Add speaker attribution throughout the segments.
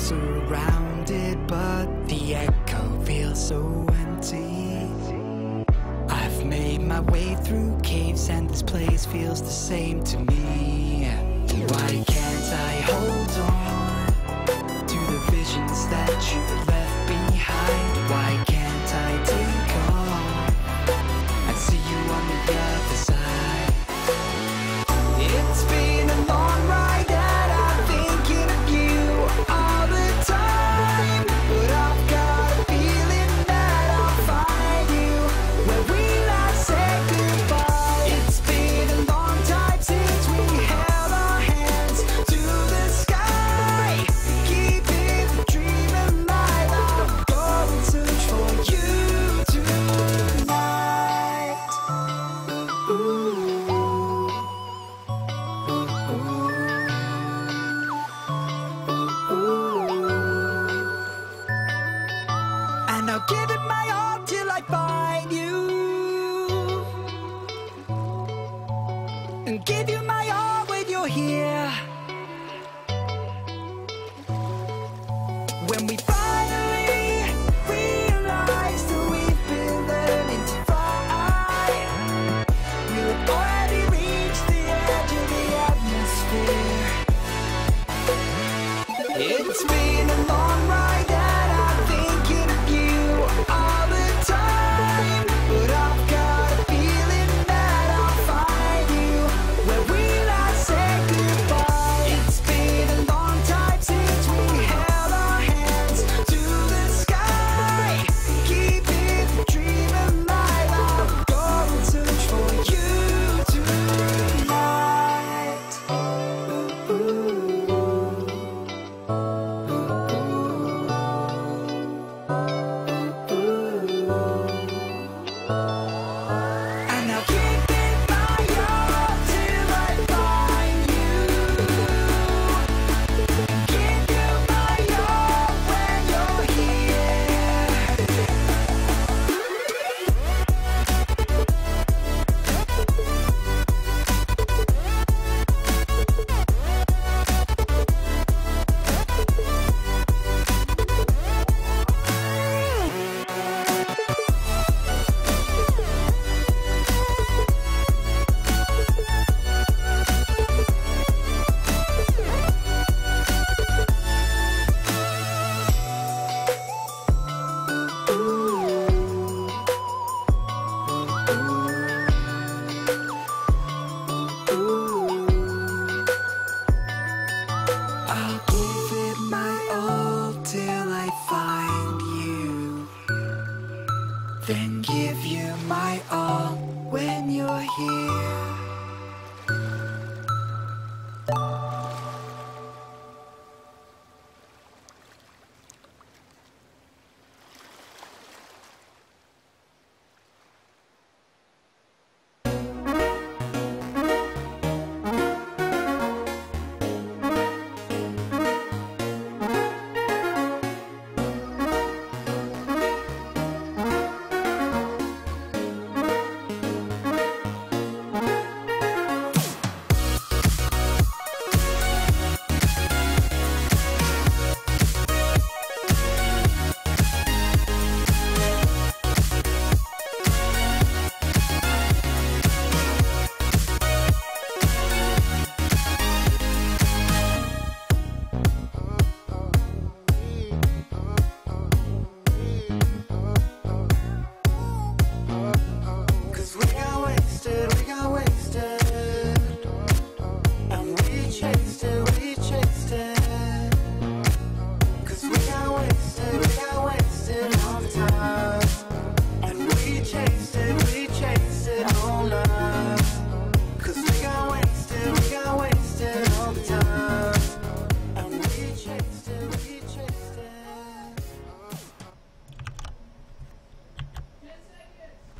Speaker 1: surrounded, but the echo feels so empty. I've made my way through caves and this place feels the same to me. Why can't I hold on to the visions that you left behind? Why can't I take on and see you on the other side? It's been a long ride and I'm thinking of you all the time, but I've got a feeling that I'll find you where we last said goodbye. It's been a long time since we held our hands to the sky, keeping the dream alive. I'll go and search for you tonight. Ooh. And I'll give it my all till I find you, and give you my all when you're here. When we finally realize that we've been learning to fly, we'll have already reached the edge of the atmosphere. It's been a long ride and I'm thinking of you all the time, but I've got a feeling that I'll find you where we last said goodbye. It's been a long time since we held our hands to the sky, keeping the dream alive. I'll go and search for you tonight. Ooh. And I'll keep it my all till I find you, give you my all when you're here. I'll give it my all till I find you, then give you my all when you're here.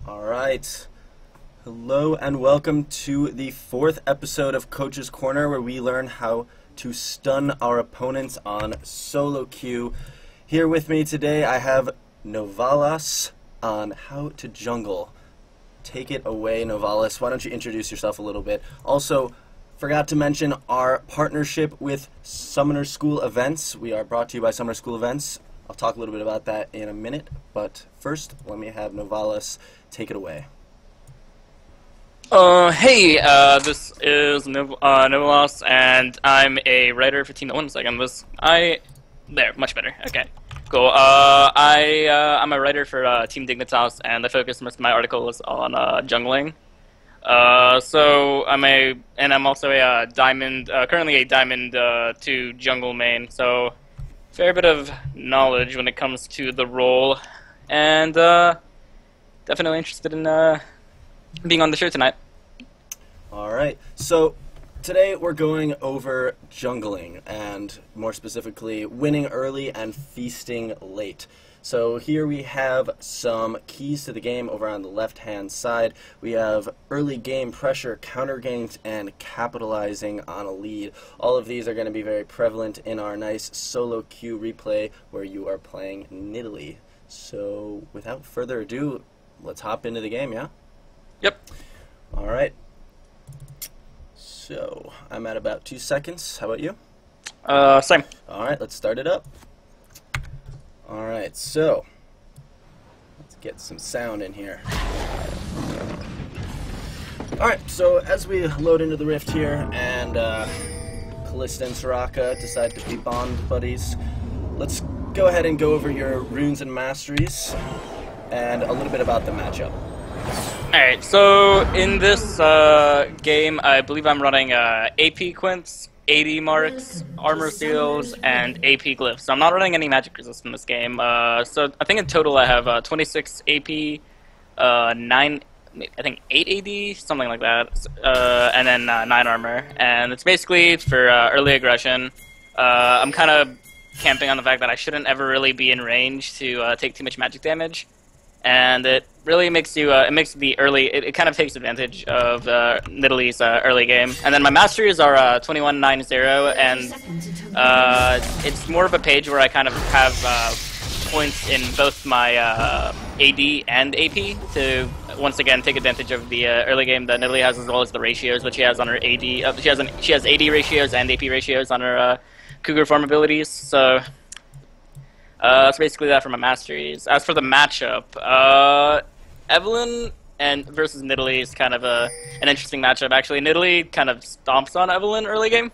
Speaker 2: Alright, hello and welcome to the 4th episode of Coach's Corner, where we learn how to stun our opponents on solo queue. Here with me today I have Novalas on how to jungle. Take it away, Novalas. Why don't you introduce yourself a little bit? Also, Forgot to mention our partnership with Summoner School Events. We are brought to you by Summoner School Events. I'll talk a little bit about that in a minute, but first, let me have Novalis take it away.
Speaker 3: Hey, this is Novalis, and I'm a writer for Team. One second, there, much better. Okay, cool. I'm a writer for Team Dignitas, and I focus most of my articles on jungling. So I'm also a diamond, currently a diamond 2 jungle main. So fair bit of knowledge when it comes to the role, and definitely interested in being on the show tonight.
Speaker 2: Alright, so today we're going over jungling, and more specifically, winning early and feasting late. So here we have some keys to the game over on the left-hand side. We have early game pressure, counter ganks, and capitalizing on a lead. All of these are going to be very prevalent in our nice solo queue replay where you are playing Nidalee. So without further ado, let's hop into the game, yeah?
Speaker 3: Yep.
Speaker 2: Alright. So, I'm at about 2 seconds. How about you?
Speaker 3: Same.
Speaker 2: Alright, let's start it up. Alright, so let's get some sound in here. Alright, so as we load into the rift here and Kalista and Soraka decide to be bond buddies, let's go ahead and go over your runes and masteries and a little bit about the matchup.
Speaker 3: Alright, so in this game, I believe I'm running AP Quints, 80 marks, armor seals, and AP glyphs. So I'm not running any magic resist in this game. So I think in total I have 26 AP, 8 AD, something like that, and then 9 armor. And it's basically for early aggression. I'm kind of camping on the fact that I shouldn't ever really be in range to take too much magic damage. And it really makes you, it kind of takes advantage of Nidalee's early game. And then my masteries are 2190, and it's more of a page where I kind of have points in both my AD and AP to, once again, take advantage of the early game that Nidalee has, as well as the ratios that she has on her AD. She has AD ratios and AP ratios on her Cougar farm abilities, so... That's basically that for my masteries. As for the matchup, Evelynn versus Nidalee is kind of an interesting matchup. Actually, Nidalee kind of stomps on Evelynn early game.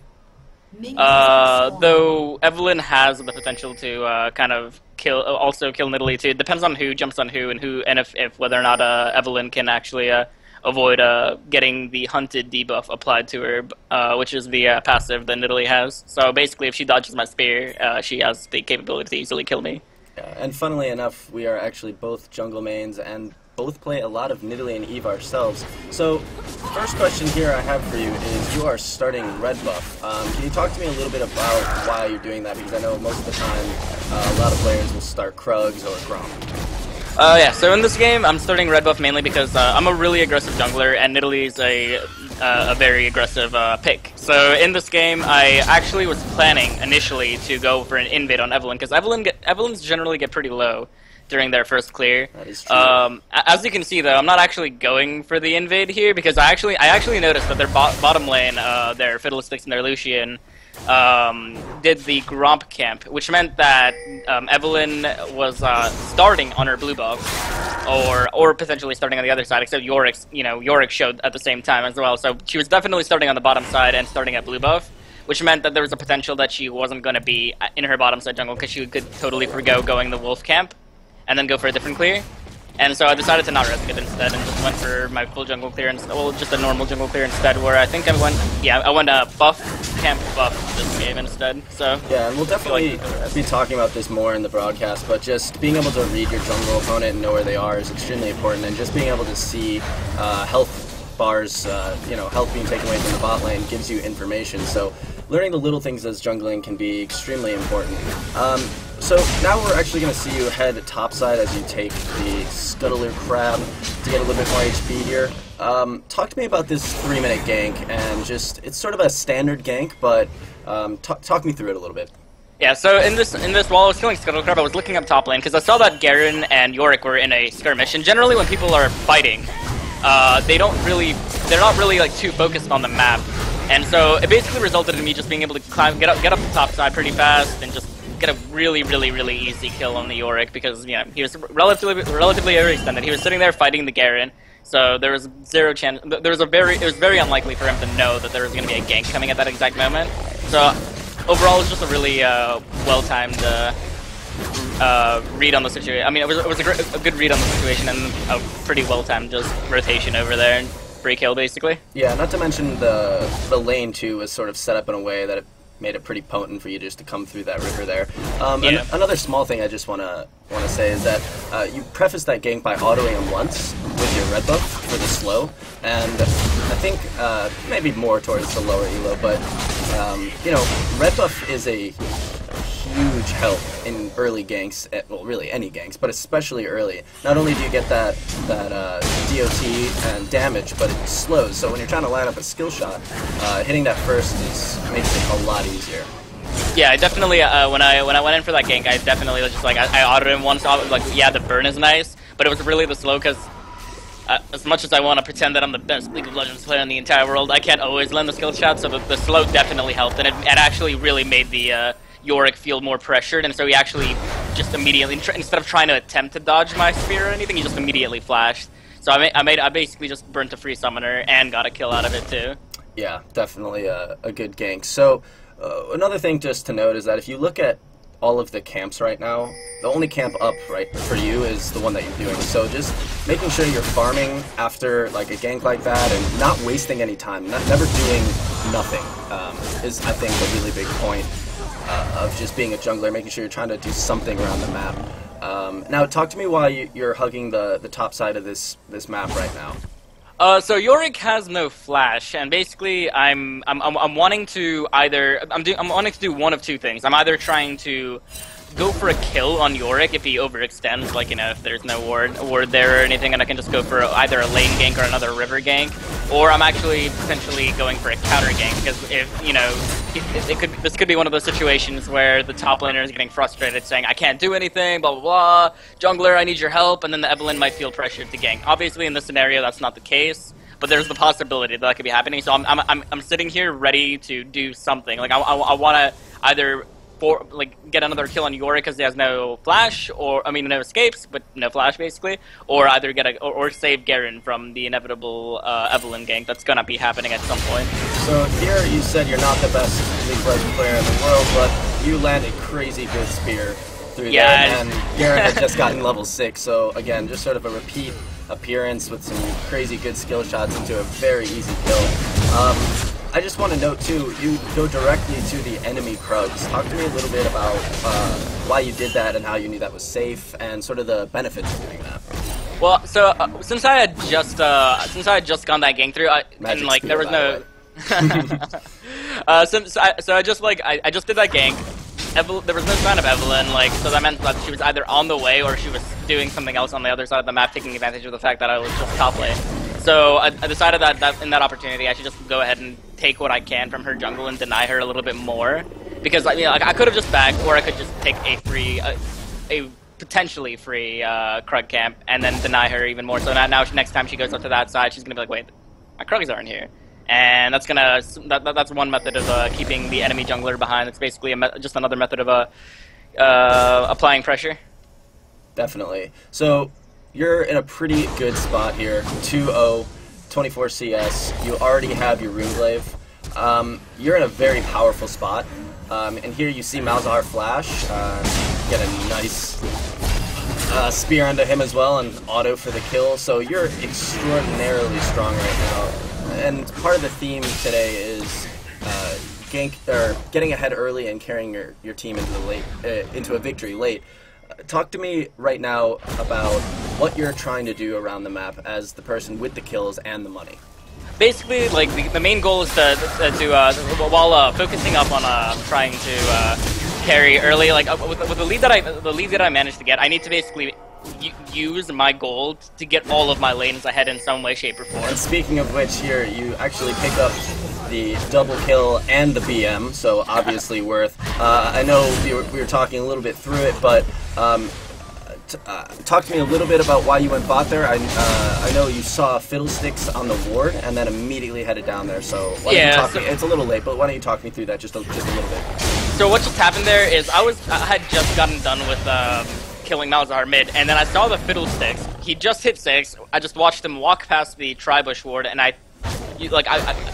Speaker 3: Though Evelynn has the potential to kind of also kill Nidalee too. It depends on who jumps on who and if whether or not Evelynn can actually avoid getting the hunted debuff applied to her, which is the passive that Nidalee has. So basically, if she dodges my spear, she has the capability to easily kill me.
Speaker 2: Yeah, and funnily enough, we are actually both jungle mains and both play a lot of Nidalee and Eve ourselves. So, first question here I have for you is, you are starting red buff. Can you talk to me a little bit about why you're doing that? Because I know most of the time, a lot of players will start Krugs or Gromp.
Speaker 3: Yeah, so in this game, I'm starting red buff mainly because I'm a really aggressive jungler, and Nidalee's a very aggressive pick. So in this game, I actually was planning initially to go for an invade on Evelynn, because Evelyns generally get pretty low during their first clear.
Speaker 2: That is true.
Speaker 3: As you can see, though, I'm not actually going for the invade here, because I actually noticed that their bottom lane, their Fiddlesticks and their Lucian, did the Gromp camp, which meant that Evelynn was starting on her blue buff, or potentially starting on the other side, except Yorick showed at the same time as well. So she was definitely starting on the bottom side and starting at blue buff, which meant that there was a potential that she wasn't going to be in her bottom side jungle, because she could totally forgo going the wolf camp and then go for a different clear. And so I decided to not risk it instead, and just went for my full jungle clear instead. Well, just a normal jungle clear instead, where I think I went buff, camp buff this game instead. So
Speaker 2: yeah, and we'll definitely be talking about this more in the broadcast, but just being able to read your jungle opponent and know where they are is extremely important, and just being able to see health bars, health being taken away from the bot lane gives you information. So learning the little things as jungling can be extremely important. So now we're actually going to see you head topside as you take the Scuttler Crab to get a little bit more HP here. Talk to me about this 3-minute gank, and it's sort of a standard gank, but talk me through it a little bit.
Speaker 3: Yeah, so in this while I was killing Scuttle Crab, I was looking up top lane, because I saw that Garen and Yorick were in a skirmish, and generally when people are fighting, they're not really like too focused on the map. And so it basically resulted in me just being able to get up the top side pretty fast and just get a really easy kill on the Yorick because he was relatively overextended. He was sitting there fighting the Garen, so there was zero chance. It was very unlikely for him to know that there was going to be a gank coming at that exact moment. So overall, it was just a really well-timed read on the situation. I mean, it was a good read on the situation and a pretty well-timed just rotation over there and free kill basically.
Speaker 2: Yeah, not to mention the lane too was sort of set up in a way that it made it pretty potent for you just to come through that river there.
Speaker 3: Yeah.
Speaker 2: Another small thing I just want to say is that you prefaced that gank by autoing him once with your red buff for the slow, and I think maybe more towards the lower elo, but red buff is a huge help in early ganks, well really any ganks, but especially early. Not only do you get that DOT and damage, but it slows, so when you're trying to line up a skill shot, hitting that first makes it a lot easier.
Speaker 3: Yeah, I definitely, when I went in for that gank, I definitely was just like, I autoed him once, like, yeah, the burn is nice, but it was really the slow, because as much as I want to pretend that I'm the best League of Legends player in the entire world, I can't always land the skill shot, so the slow definitely helped, and it actually really made the Yorick feel more pressured, and so he actually just immediately, instead of trying to attempt to dodge my spear or anything, he just immediately flashed. So I basically just burnt a free summoner and got a kill out of it too.
Speaker 2: Yeah, definitely a good gank. So another thing just to note is that if you look at all of the camps right now, the only camp up right for you is the one that you're doing. So just making sure you're farming after like a gank like that and not wasting any time, never doing nothing is I think a really big point of just being a jungler, making sure you're trying to do something around the map. Now talk to me while you're hugging the top side of this map right now.
Speaker 3: So Yorick has no flash, and basically I'm wanting to I'm wanting to do one of two things. I'm either trying to go for a kill on Yorick if he overextends, like if there's no ward there or anything, and I can just go for either a lane gank or another river gank, or I'm actually potentially going for a counter gank because if this could be one of those situations where the top laner is getting frustrated, saying I can't do anything, blah blah blah, jungler I need your help, and then the Evelynn might feel pressured to gank. Obviously in this scenario that's not the case, but there's the possibility that could be happening. So I'm sitting here ready to do something. Like I want to either get another kill on Yorick because he has no flash, or no escapes, but no flash basically, or either or save Garen from the inevitable Evelynn gank that's gonna be happening at some point.
Speaker 2: So here you said you're not the best League of Legends player in the world, but you landed crazy good spear through there, and Garen had just gotten level 6. So again, just sort of a repeat appearance with some crazy good skill shots into a very easy kill. I just want to note too, you go directly to the enemy Krugs. Talk to me a little bit about why you did that and how you knew that was safe, and sort of the benefits of doing that.
Speaker 3: Well, so since I had just gone that gank through, and like there was no, so I just did that gank. There was no sign of Evelynn, like, so that meant that she was either on the way or she was doing something else on the other side of the map, taking advantage of the fact that I was just top lane. So I decided that in that opportunity I should just go ahead and take what I can from her jungle and deny her a little bit more, because I could have just backed, or I could just take a potentially free Krug camp and then deny her even more. So now next time she goes up to that side, she's gonna be like, wait, my Krugs aren't here. And that's one method of keeping the enemy jungler behind. It's basically just another method of applying pressure.
Speaker 2: Definitely. So you're in a pretty good spot here. 2-0, 24 CS. You already have your Runeglaive. You're in a very powerful spot. And here you see Malzahar flash. Get a nice spear onto him as well, and auto for the kill. So you're extraordinarily strong right now. And part of the theme today is getting ahead early and carrying your team into a victory late. Talk to me right now about what you're trying to do around the map as the person with the kills and the money.
Speaker 3: Basically, like the main goal is to while focusing up on trying to carry early, like with the lead that I managed to get, I need to basically use my gold to get all of my lanes ahead in some way, shape, or form. And
Speaker 2: speaking of which, here you actually pick up the double kill and the BM, so obviously worth. I know we were talking a little bit through it, but talk to me a little bit about why you went bot there. I know you saw Fiddlesticks on the ward and then immediately headed down there. So why don't you talk me? It's a little late, but why don't you talk me through that just a little bit?
Speaker 3: So what just happened there is I had just gotten done with killing Malzahar mid, and then I saw the Fiddlesticks. He just hit 6. I just watched him walk past the Tribush ward, and I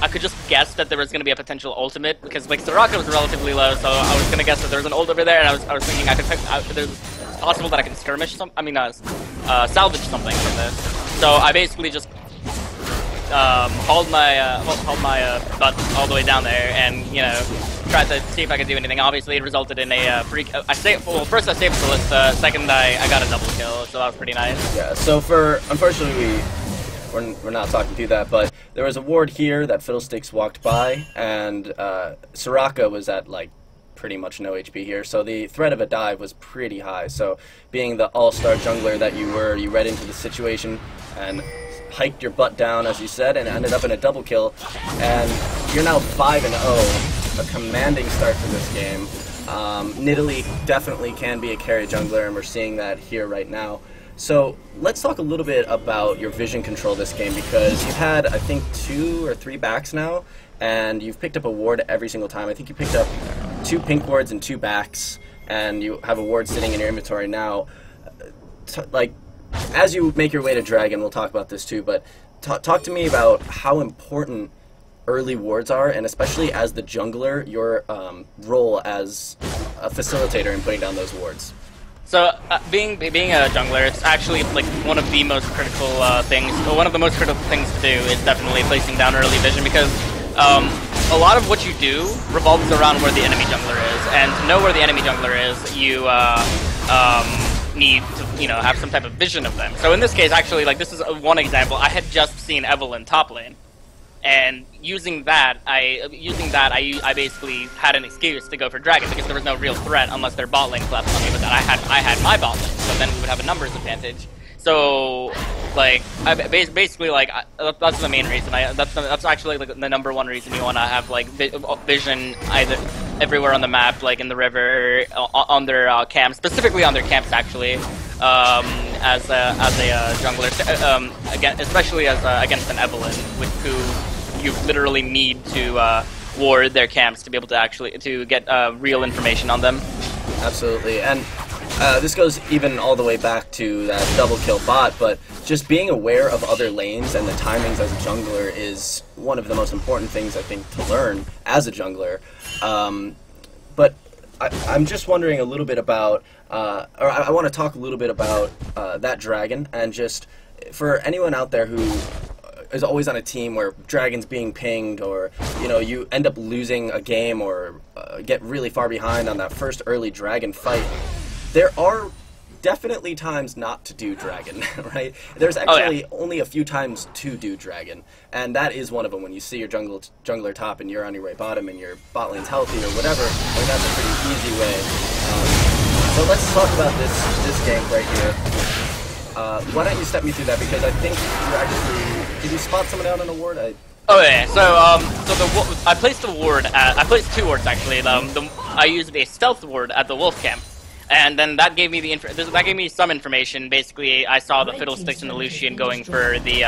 Speaker 3: could just guess that there was going to be a potential ultimate, because like Soraka was relatively low, so I was going to guess that there was an ult over there, and I was thinking it's possible that I can skirmish salvage something from this. So I basically just hauled my butt all the way down there, and tried to see if I could do anything. Obviously, it resulted in a freak. First I saved Ballista, second I got a double kill, so that was pretty nice.
Speaker 2: Yeah. So unfortunately we're not talking through that, but there was a ward here that Fiddlesticks walked by, and Soraka was at like pretty much no HP here, so the threat of a dive was pretty high. So being the all-star jungler that you were, you read into the situation and hiked your butt down, as you said, and ended up in a double kill, and you're now 5-0, a commanding start to this game. Nidalee definitely can be a carry jungler, and we're seeing that here right now. So let's talk a little bit about your vision control this game, because you've had, I think, 2 or 3 backs now, and you've picked up a ward every single time. I think you picked up 2 pink wards and 2 backs, and you have a ward sitting in your inventory now. As you make your way to Dragon, we'll talk about this too, but talk to me about how important early wards are, and especially as the jungler, your role as a facilitator in putting down those wards.
Speaker 3: So, being a jungler, it's actually like one of the most critical things. One of the most critical things to do is definitely placing down early vision, because a lot of what you do revolves around where the enemy jungler is, and to know where the enemy jungler is, you need to have some type of vision of them. So in this case, actually, like this is one example. I had just seen Evelynn top lane, and using that, I basically had an excuse to go for Dragon, because there was no real threat unless their bot lane collapsed on me. But then I had my bot lane, so then we would have a numbers advantage. So, like, basically, like, that's the main reason. That's actually like the number one reason you want to have like vision either everywhere on the map, like in the river, on their camps, specifically on their camps, actually, as a jungler, again, especially as against an Evelynn, who you literally need to ward their camps to be able to get real information on them.
Speaker 2: Absolutely, and this goes even all the way back to that double kill bot, but just being aware of other lanes and the timings as a jungler is one of the most important things, I think, to learn as a jungler. But I'm just wondering a little bit about, or I want to talk a little bit about that Dragon, and just for anyone out there who is always on a team where Dragon's being pinged, or you end up losing a game or get really far behind on that first early Dragon fight. There are definitely times not to do Dragon, right? There's actually only a few times to do Dragon, and that is one of them. When you see your jungler top and you're on your way bottom and your bot lane's healthy or whatever, like that's a pretty easy way. So let's talk about this game right here. Why don't you step me through that, because I think you actually... Did you spot someone out on a ward?
Speaker 3: Oh yeah, so I placed a ward. I placed 2 wards actually. I used a stealth ward at the wolf camp, and then that gave me that gave me some information. Basically, I saw the Fiddlesticks and the Lucian going for the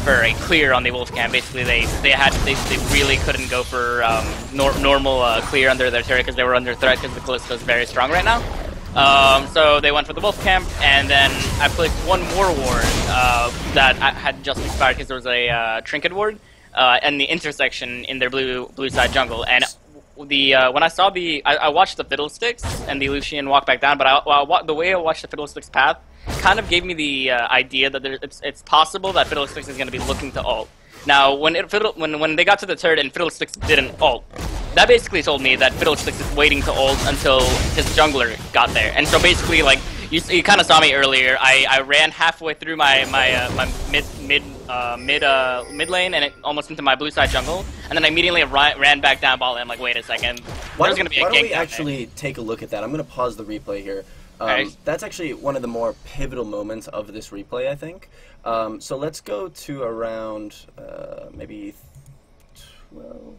Speaker 3: for a clear on the wolf camp. Basically, they really couldn't go for normal clear under their turret because they were under threat because the Callisto is very strong right now. So they went for the wolf camp, and then I placed 1 more ward that had just expired because there was a trinket ward in the intersection in their blue side jungle. And when I saw I watched the Fiddlesticks and the Lucian walk back down, but the way I watched the Fiddlesticks path kind of gave me the idea that it's possible that Fiddlesticks is going to be looking to ult. Now, when they got to the turret and Fiddlesticks didn't ult, that basically told me that Fiddlesticks is waiting to ult until his jungler got there. And so basically, like, you kind of saw me earlier, I ran halfway through my mid lane and almost into my blue side jungle, and then I immediately ran back down ball lane. I'm like, wait a second, there's going to be a gank. Why don't we
Speaker 2: actually take a look at that? I'm going to pause the replay here. That's actually one of the more pivotal moments of this replay, I think. So let's go to around maybe 12,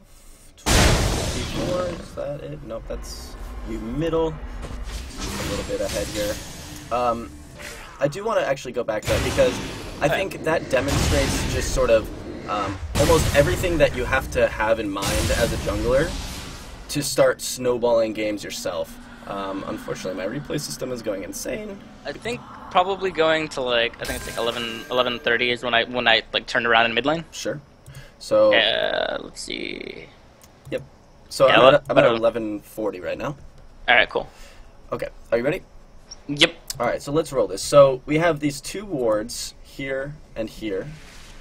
Speaker 2: 24, is that it? Nope, that's you middle. A little bit ahead here. I do want to actually go back to that because I think that demonstrates just sort of almost everything that you have to have in mind as a jungler to start snowballing games yourself. Unfortunately, my replay system is going insane.
Speaker 3: I think probably going to like, I think it's like 11:30 is when I like turned around in mid lane.
Speaker 2: Sure. So.
Speaker 3: Let's see.
Speaker 2: Yep. So
Speaker 3: Yeah,
Speaker 2: I'm at 11:40 right now.
Speaker 3: All right, cool.
Speaker 2: Okay. Are you ready?
Speaker 3: Yep.
Speaker 2: All right. So let's roll this. So we have these two wards here and here.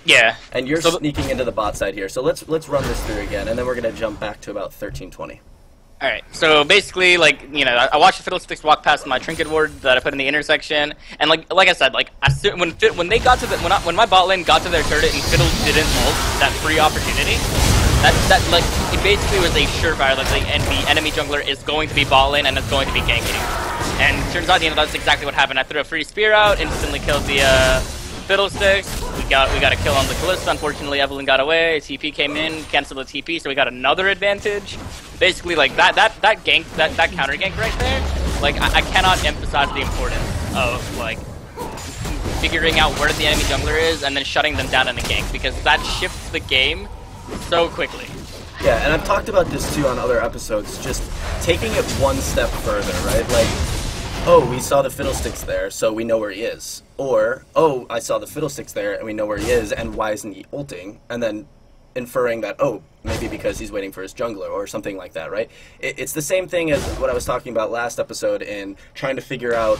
Speaker 3: Yeah.
Speaker 2: And you're
Speaker 3: So
Speaker 2: sneaking into the bot side here. So let's run this through again, and then we're gonna jump back to about 13:20.
Speaker 3: All right. So basically, like, you know, I watched the Fiddlesticks walk past my trinket ward that I put in the intersection, and like I said, like when they got to the when my bot lane got to their turret and Fiddle didn't ult that free opportunity, that like it basically was a surefire. Like the enemy jungler is going to be bot lane and it's going to be ganking. And turns out, you know, that's exactly what happened. I threw a free spear out, instantly killed the Fiddlesticks. We got a kill on the Kalista. Unfortunately, Evelyn got away. TP came in, canceled the TP, so we got another advantage. Basically, like that gank, that counter gank right there. Like I cannot emphasize the importance of like figuring out where the enemy jungler is and then shutting them down in a gank, because that shifts the game so quickly.
Speaker 2: Yeah, and I've talked about this too on other episodes. Just taking it one step further, right? Like, oh, we saw the Fiddlesticks there, so we know where he is. Or, oh, I saw the Fiddlesticks there, and we know where he is, and why isn't he ulting? And then inferring that, oh, maybe because he's waiting for his jungler, or something like that, right? It's the same thing as what I was talking about last episode in trying to figure out,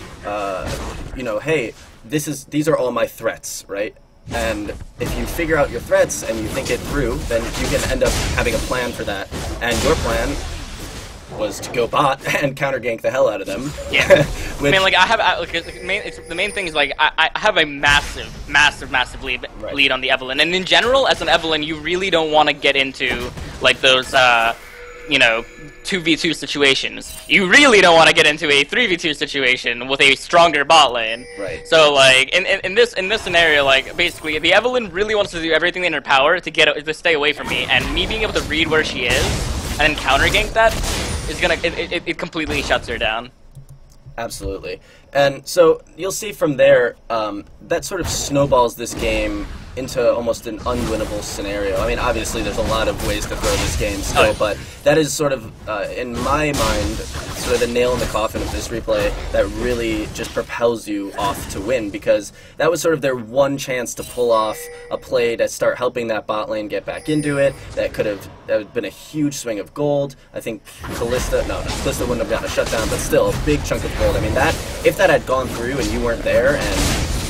Speaker 2: you know, hey, these are all my threats, right? And if you figure out your threats and you think it through, then you can end up having a plan for that. And your plan was to go bot and counter gank the hell out of them.
Speaker 3: Yeah.
Speaker 2: Which,
Speaker 3: I mean, like the main thing is like I have a massive lead on the Evelyn, and in general, as an Evelyn, you really don't want to get into like those you know, 2v2 situations. You really don't want to get into a 3v2 situation with a stronger bot lane.
Speaker 2: Right.
Speaker 3: So like in this scenario, like basically the Evelyn really wants to do everything in her power to stay away from me, and me being able to read where she is and then counter gank that is gonna it completely shuts her down.
Speaker 2: Absolutely. And so you'll see from there that sort of snowballs this game into almost an unwinnable scenario. I mean, obviously there's a lot of ways to throw this game still, but that is sort of, in my mind, sort of the nail in the coffin of this replay that really just propels you off to win, because that was sort of their one chance to pull off a play to start helping that bot lane get back into it. That would have been a huge swing of gold. I think Kalista wouldn't have gotten a shutdown, but still a big chunk of gold. I mean, that if that had gone through and you weren't there, and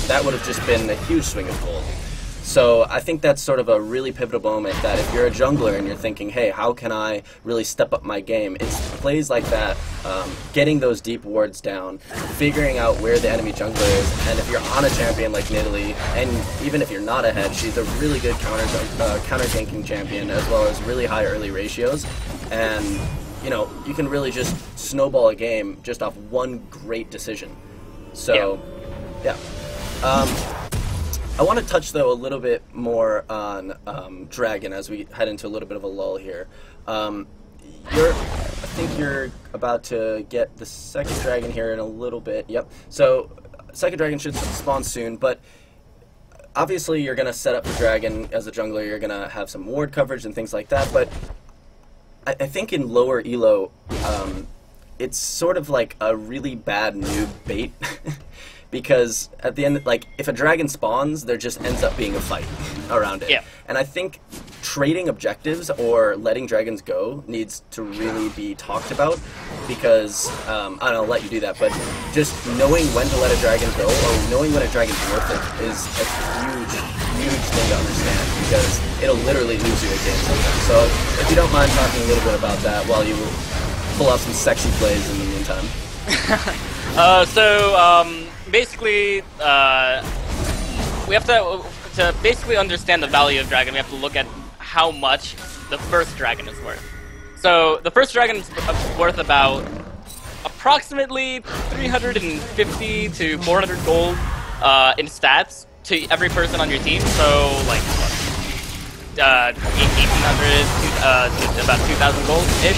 Speaker 2: that would have just been a huge swing of gold. So I think that's sort of a really pivotal moment, that if you're a jungler and you're thinking, hey, how can I really step up my game? It's plays like that, getting those deep wards down, figuring out where the enemy jungler is, and if you're on a champion like Nidalee, and even if you're not ahead, she's a really good counter ganking champion, as well as really high early ratios, and you know, you can really just snowball a game just off one great decision. So, yeah. I want to touch, though, a little bit more on Dragon as we head into a little bit of a lull here. I think you're about to get the second Dragon here in a little bit. Yep. So, second Dragon should spawn soon, but obviously you're going to set up the Dragon as a jungler. You're going to have some ward coverage and things like that, but I think in lower elo, it's sort of like a really bad noob bait. Because at the end, like, if a dragon spawns, there just ends up being a fight around it.
Speaker 3: Yeah.
Speaker 2: And I think trading objectives or letting dragons go needs to really be talked about, because, I'll let you do that, but just knowing when to let a dragon go, or knowing when a dragon's worth it, is a huge thing to understand, because it'll literally lose you a game sometimes. So if you don't mind talking a little bit about that while you pull off some sexy plays in the meantime.
Speaker 3: Basically, we have to basically understand the value of dragon. We have to look at how much the first dragon is worth. So the first dragon is worth about approximately 350 to 400 gold in stats to every person on your team. So like 1,800 to about 2,000 gold ish,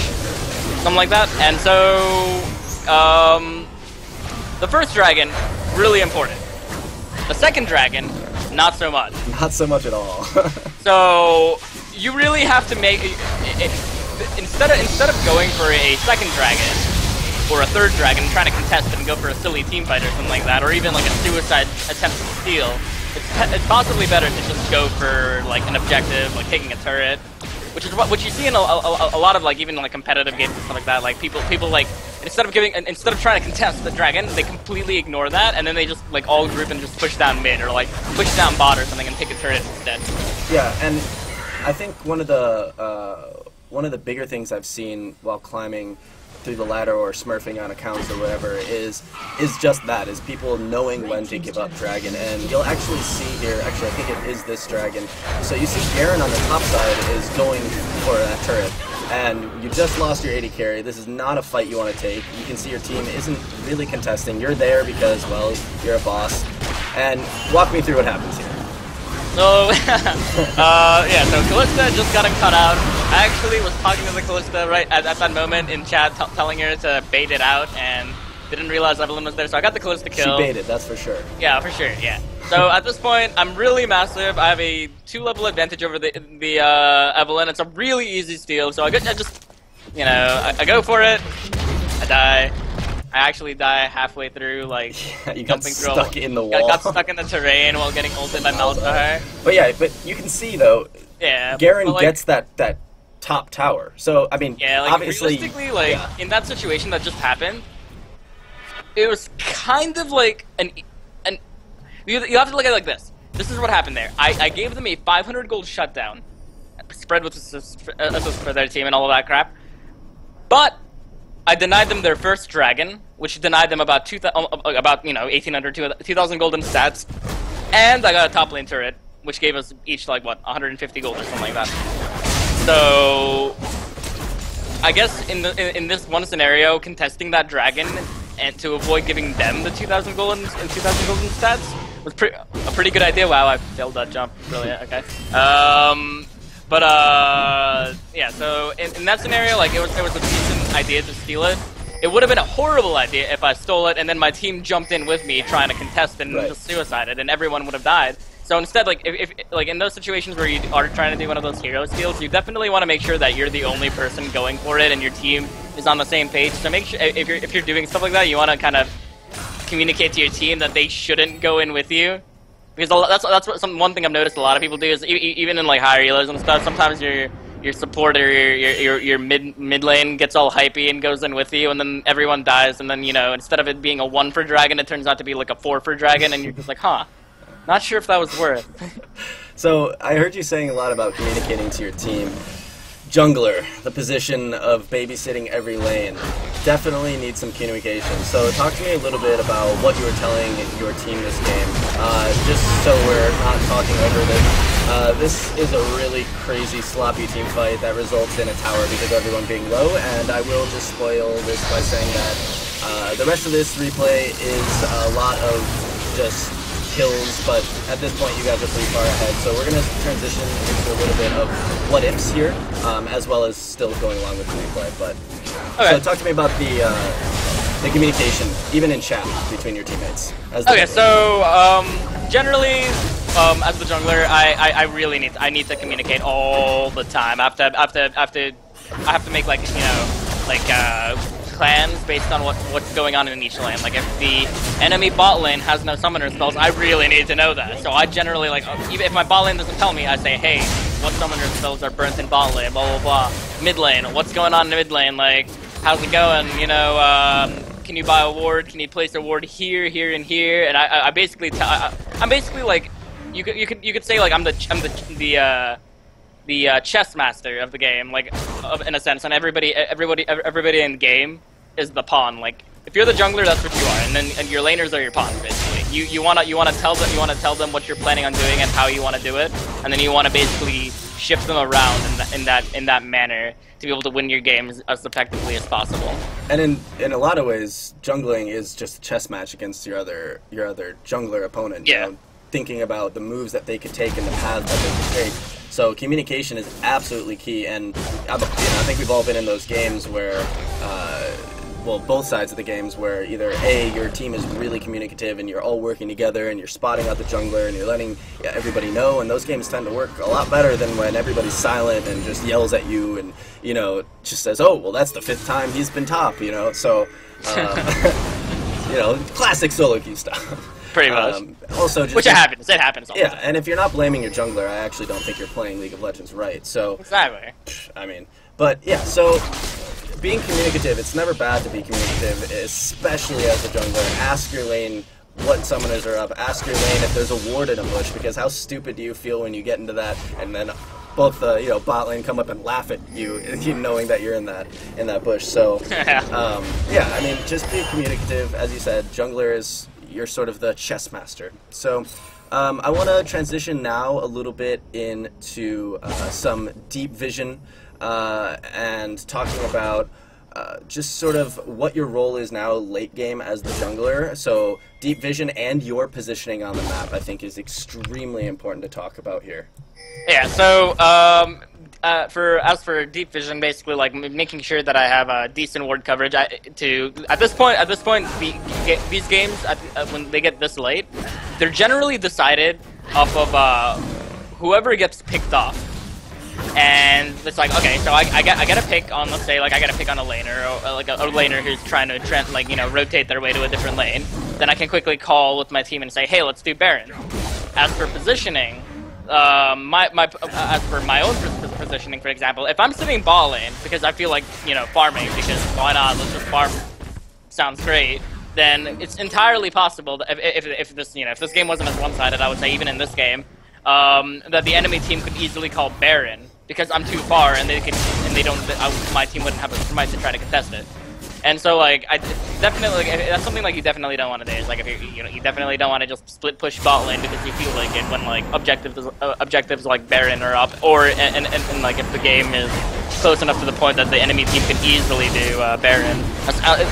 Speaker 3: something like that. And so the first dragon really important. The second dragon, not so much.
Speaker 2: Not so much at all.
Speaker 3: So you really have to make instead of going for a second dragon or a third dragon and trying to contest it and go for a silly team fight or something like that, or even like a suicide attempt to steal. It's possibly better to just go for like an objective, like taking a turret, which is what you see in a lot of like even like competitive games and stuff like that. Like people like instead of trying to contest the dragon, they completely ignore that and then they just like all group and just push down mid or like push down bot or something and take a turret instead.
Speaker 2: Yeah, and I think one of the bigger things I've seen while climbing through the ladder or smurfing on accounts or whatever is just that, is people knowing when to give up dragon. And you'll actually see here, actually I think it is this dragon, so you see Garen on the top side is going for that turret, and you just lost your 80 carry. This is not a fight you want to take. You can see your team isn't really contesting. You're there because, well, you're a boss. And walk me through what happens here.
Speaker 3: So, yeah, so Kalista just got him cut out. I actually was talking to the Kalista right at that moment in chat, telling her to bait it out, and didn't realize Evelynn was there, so I got the Kalista kill.
Speaker 2: She baited, that's for sure.
Speaker 3: Yeah, for sure, yeah. So at this point, I'm really massive. I have a 2-level advantage over the Evelynn. It's a really easy steal, so I just, you know, I go for it, I die. I actually die halfway through, like,
Speaker 2: you got
Speaker 3: jumping
Speaker 2: stuck
Speaker 3: through
Speaker 2: in the wall.
Speaker 3: Got stuck in the terrain while getting ulted by Malzahar.
Speaker 2: But yeah, but you can see, though,
Speaker 3: yeah,
Speaker 2: Garen
Speaker 3: like,
Speaker 2: gets that top tower. So, I mean,
Speaker 3: yeah, like,
Speaker 2: obviously...
Speaker 3: realistically, like,
Speaker 2: yeah.
Speaker 3: in that situation that just happened, it was kind of like you have to look at it like this. This is what happened there. I gave them a 500 gold shutdown, spread with assist for their team and all of that crap, but I denied them their first dragon, which denied them about 1,800, 2,000 gold in stats, and I got a top lane turret, which gave us each like what 150 gold or something like that. So I guess in this one scenario, contesting that dragon and to avoid giving them the 2,000 gold and 2,000 gold in stats was a pretty good idea. Wow, I failed that jump. Brilliant. Okay. Yeah, so in that scenario, like, it was a decent idea to steal it. It would have been a horrible idea if I stole it and then my team jumped in with me trying to contest and just suicided, and everyone would have died. So instead, like, if like in those situations where you are trying to do one of those hero steals, you definitely want to make sure that you're the only person going for it and your team is on the same page. So make sure if you're doing stuff like that, you want to kind of communicate to your team that they shouldn't go in with you. Because that's what one thing I've noticed a lot of people do is even in like higher healers and stuff. Sometimes your support or your mid lane gets all hypey and goes in with you, and then everyone dies, and then, you know, instead of it being a 1 for dragon, it turns out to be like a 4 for dragon, and you're just like, huh, not sure if that was worth.
Speaker 2: So I heard you saying a lot about communicating to your team. Jungler, the position of babysitting every lane, definitely needs some communication. So talk to me a little bit about what you were telling your team this game, just so we're not talking over this. This is a really crazy sloppy team fight that results in a tower because of everyone being low, and I will just spoil this by saying that the rest of this replay is a lot of just kills, but at this point you guys are pretty far ahead, so we're going to transition into a little bit of what-ifs here, as well as still going along with the replay. But okay. So talk to me about the communication, even in chat, between your teammates.
Speaker 3: Okay, so generally, as the jungler, I really need to communicate all the time. I have to make, like, you know, like plans based on what's going on in each lane. Like, if the enemy bot lane has no summoner spells, I really need to know that. So I generally, like, even if my bot lane doesn't tell me, I say, hey, what summoner spells are burnt in bot lane, blah blah blah. Mid lane, what's going on in mid lane? Like, how's it going? You know, can you buy a ward? Can you place a ward here, here, and here? And I basically I'm basically like, you could say, like, I'm the chess master of the game, like, in a sense, and everybody in the game is the pawn. Like, if you're the jungler, that's what you are, and your laners are your pawns, basically. You wanna tell them what you're planning on doing and how you want to do it, and then you want to basically shift them around in that manner to be able to win your games as effectively as possible.
Speaker 2: And in a lot of ways, jungling is just a chess match against your other jungler opponent.
Speaker 3: Yeah.
Speaker 2: You know, thinking about the moves that they could take and the paths that they could take. So communication is absolutely key, and I think we've all been in those games where well, both sides of the games where either A, your team is really communicative and you're all working together and you're spotting out the jungler and you're letting everybody know, and those games tend to work a lot better than when everybody's silent and just yells at you and, you know, just says, oh, well, that's the 5th time he's been top, you know, so, you know, classic solo queue stuff.
Speaker 3: Pretty much.
Speaker 2: Also, just
Speaker 3: Which it happens all the
Speaker 2: yeah,
Speaker 3: time.
Speaker 2: and if you're not blaming your jungler, I actually don't think you're playing League of Legends right, so,
Speaker 3: Exactly.
Speaker 2: I mean, but yeah, so being communicative, it's never bad to be communicative, especially as a jungler. Ask your lane what summoners are up, ask your lane if there's a ward in a bush, because how stupid do you feel when you get into that and then both the bot lane come up and laugh at you knowing that you're in that bush. So yeah, I mean, just be communicative. As you said, jungler is, you're sort of the chess master. So I want to transition now a little bit into some deep vision and talking about just sort of what your role is now late game as the jungler. So deep vision and your positioning on the map, I think, is extremely important to talk about here.
Speaker 3: Yeah, so as for deep vision, basically like making sure that I have decent ward coverage. At this point, these games when they get this late, they're generally decided off of whoever gets picked off. And it's like, okay, so I get a pick on, let's say, like I get a pick on a laner, or like a laner who's trying to rotate their way to a different lane. Then I can quickly call with my team and say, hey, let's do Baron. As for positioning, as for my own positioning, for example, if I'm sitting bot lane because I feel like, farming, because why not, let's just farm, sounds great, then it's entirely possible that if this game wasn't as one-sided, I would say even in this game, that the enemy team could easily call Baron because I'm too far and my team wouldn't have a right to try to contest it. And so, like, that's something like you definitely don't want to do. Is like if you definitely don't want to just split push bot lane because you feel like it when like objectives like Baron are up, or and like if the game is close enough to the point that the enemy team can easily do Baron.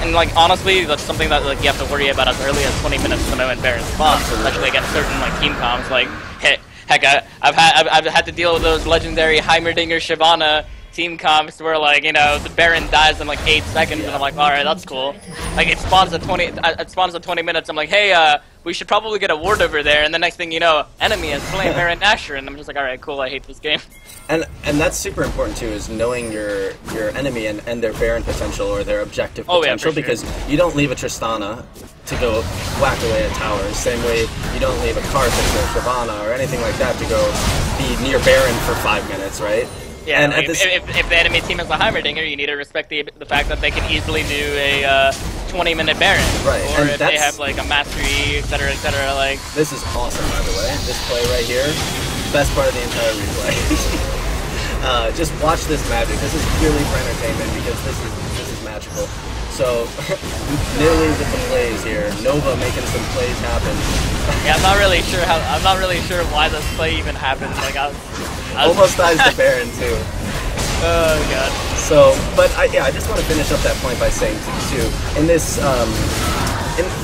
Speaker 3: And like honestly, that's something that like you have to worry about as early as 20 minutes from the moment Baron spawns, especially against certain like team comps. Like heck, I've had to deal with those legendary Heimerdinger Shyvana team comps where like the Baron dies in like 8 seconds and I'm like, all right, that's cool. Like it spawns at 20 minutes. I'm like, hey, we should probably get a ward over there. And the next thing you know, enemy is playing Baron Nashor, and I'm just like, all right, cool. I hate this game.
Speaker 2: And that's super important too, is knowing your enemy and their Baron potential or their objective potential, because you don't leave a Tristana to go whack away at towers. Same way you don't leave a Karthus or Shyvana or anything like that to go be near Baron for 5 minutes, right?
Speaker 3: Yeah, and like if the enemy team is a Heimerdinger, you need to respect the fact that they can easily do a 20-minute Baron.
Speaker 2: Right.
Speaker 3: Or
Speaker 2: and
Speaker 3: if they have like a Mastery, etc., like...
Speaker 2: This is awesome, by the way. This play right here, best part of the entire replay. Just watch this magic. This is purely for entertainment because this is magical. So, nearly with the plays here. Nova making some plays happen.
Speaker 3: Yeah, I'm not really sure why this play even happened. Like I was
Speaker 2: almost dies to Baron too.
Speaker 3: Oh god.
Speaker 2: So, but I just want to finish up that point by saying too, in this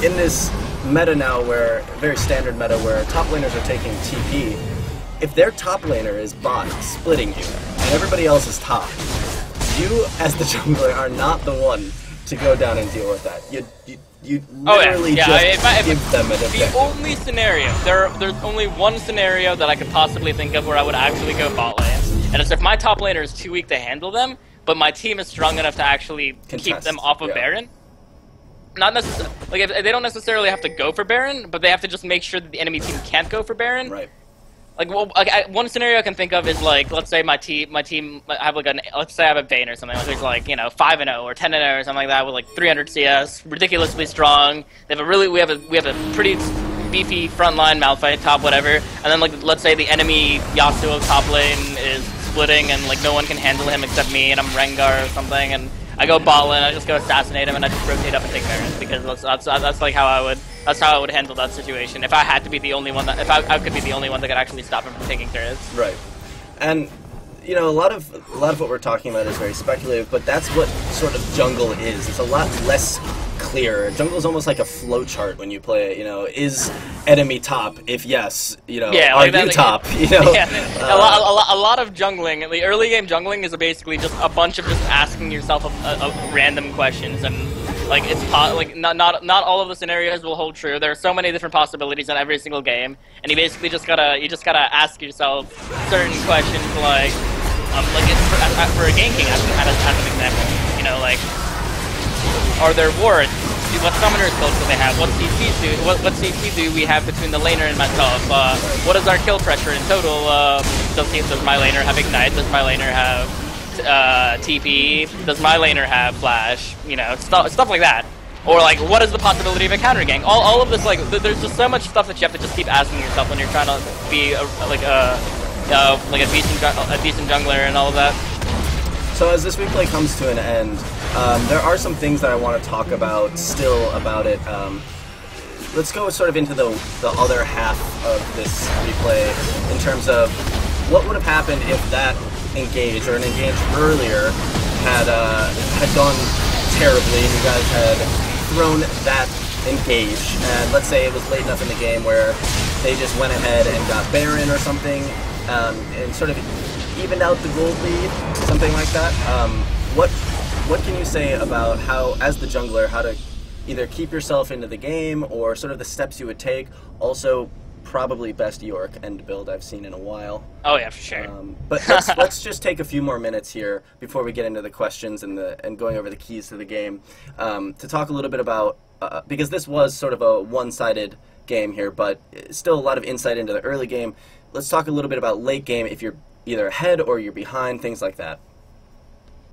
Speaker 2: in this meta now, where very standard meta where top laners are taking TP, if their top laner is bot splitting you and everybody else is top, you as the jungler are not the one to go down and deal with that. You literally just give them an objective.
Speaker 3: The only scenario, there's only one scenario that I could possibly think of where I would actually go bot lane, and it's if my top laner is too weak to handle them, but my team is strong enough to actually keep them off of Baron. Not necessarily, like if they don't necessarily have to go for Baron, but they have to just make sure that the enemy team can't go for Baron.
Speaker 2: Right.
Speaker 3: Like, well, one scenario I can think of is like, let's say my team, I have like let's say I have a Vayne or something, like there's like 5-0 or 10-0 or something like that with like 300 CS, ridiculously strong. They have we have a pretty beefy frontline, Malphite top, whatever. And then like let's say the enemy Yasuo top lane is splitting and like no one can handle him except me, and I'm Rengar or something, and I go bot lane, I just go assassinate him, and I just rotate up and take Baron, because that's like how I would handle that situation if I had to be the only one if I could be the only one that could actually stop him from taking turrets.
Speaker 2: Right. And a lot of what we're talking about is very speculative, but that's what sort of jungle is. It's a lot less clear. Jungle is almost like a flowchart when you play it. Is enemy top? If yes, are you top?
Speaker 3: Yeah, a lot of jungling. The early game jungling is basically just a bunch of just asking yourself a random questions, and Like like not all of the scenarios will hold true. There are so many different possibilities in every single game, and you basically just gotta ask yourself certain questions like for ganking as an example. You know, like, are there wards? What summoner skills do they have? What CC do we have between the laner and myself? What is our kill pressure in total? Does my laner have Ignite? Does my laner have TP? Does my laner have Flash? You know, stuff like that. Or like, what is the possibility of a counter gank? All of this, like, there's just so much stuff that you have to just keep asking yourself when you're trying to be a decent jungler and all of that.
Speaker 2: So as this replay comes to an end, there are some things that I want to talk about still about it. Let's go sort of into the other half of this replay in terms of what would have happened if that engage or an engage earlier had gone terribly and you guys had thrown that engage, and let's say it was late enough in the game where they just went ahead and got Baron or something, and sort of evened out the gold lead, something like that. What can you say about how, as the jungler, how to either keep yourself into the game or sort of the steps you would take? Also, probably best York end build I've seen in a while.
Speaker 3: Oh yeah, for sure.
Speaker 2: But let's just take a few more minutes here before we get into the questions and going over the keys to the game, to talk a little bit about, because this was sort of a one-sided game here, but still a lot of insight into the early game. Let's talk a little bit about late game, if you're either ahead or you're behind, things like that.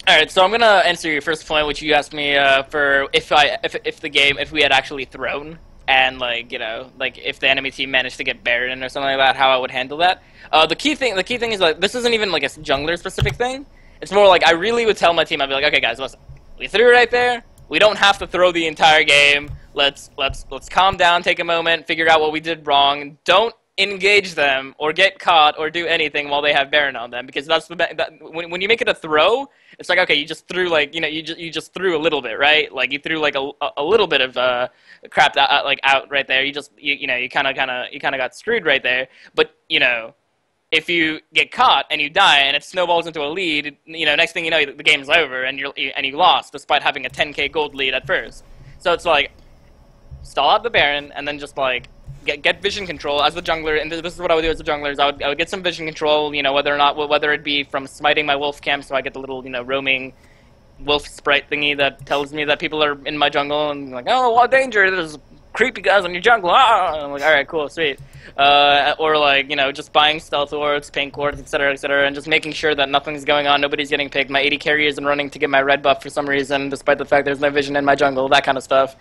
Speaker 3: Alright, so I'm gonna answer your first point, which you asked me for if we had actually thrown, and, like, you know, like if the enemy team managed to get Baron or something like that, how I would handle that. The key thing is, like, this isn't even like a jungler specific thing. It's more like I really would tell my team, I'd be like, okay guys, listen, we threw right there. We don't have to throw the entire game. Let's calm down, take a moment, figure out what we did wrong. Don't engage them or get caught or do anything while they have Baron on them, because that's when you make it a throw, it's like, okay, you just threw, like, you know, you just threw a little bit, right? Like you threw like a little bit of crap out right there. You kind of got screwed right there. But you know, if you get caught and you die and it snowballs into a lead, you know, next thing you know, the game's over and you lost despite having a 10k gold lead at first. So it's like, stall out the Baron and then just like get vision control as the jungler, and this is what I would do as a jungler, is I would get some vision control, you know, whether it be from smiting my wolf camp, so I get the little, you know, roaming wolf sprite thingy that tells me that people are in my jungle, and like, oh, what danger, there's creepy guys on your jungle, ah! I'm like, alright, cool, sweet. Or like, you know, just buying stealth wards, pink wards, etc., and just making sure that nothing's going on, nobody's getting picked, my AD carry isn't running to get my red buff for some reason, despite the fact there's no vision in my jungle, that kind of stuff.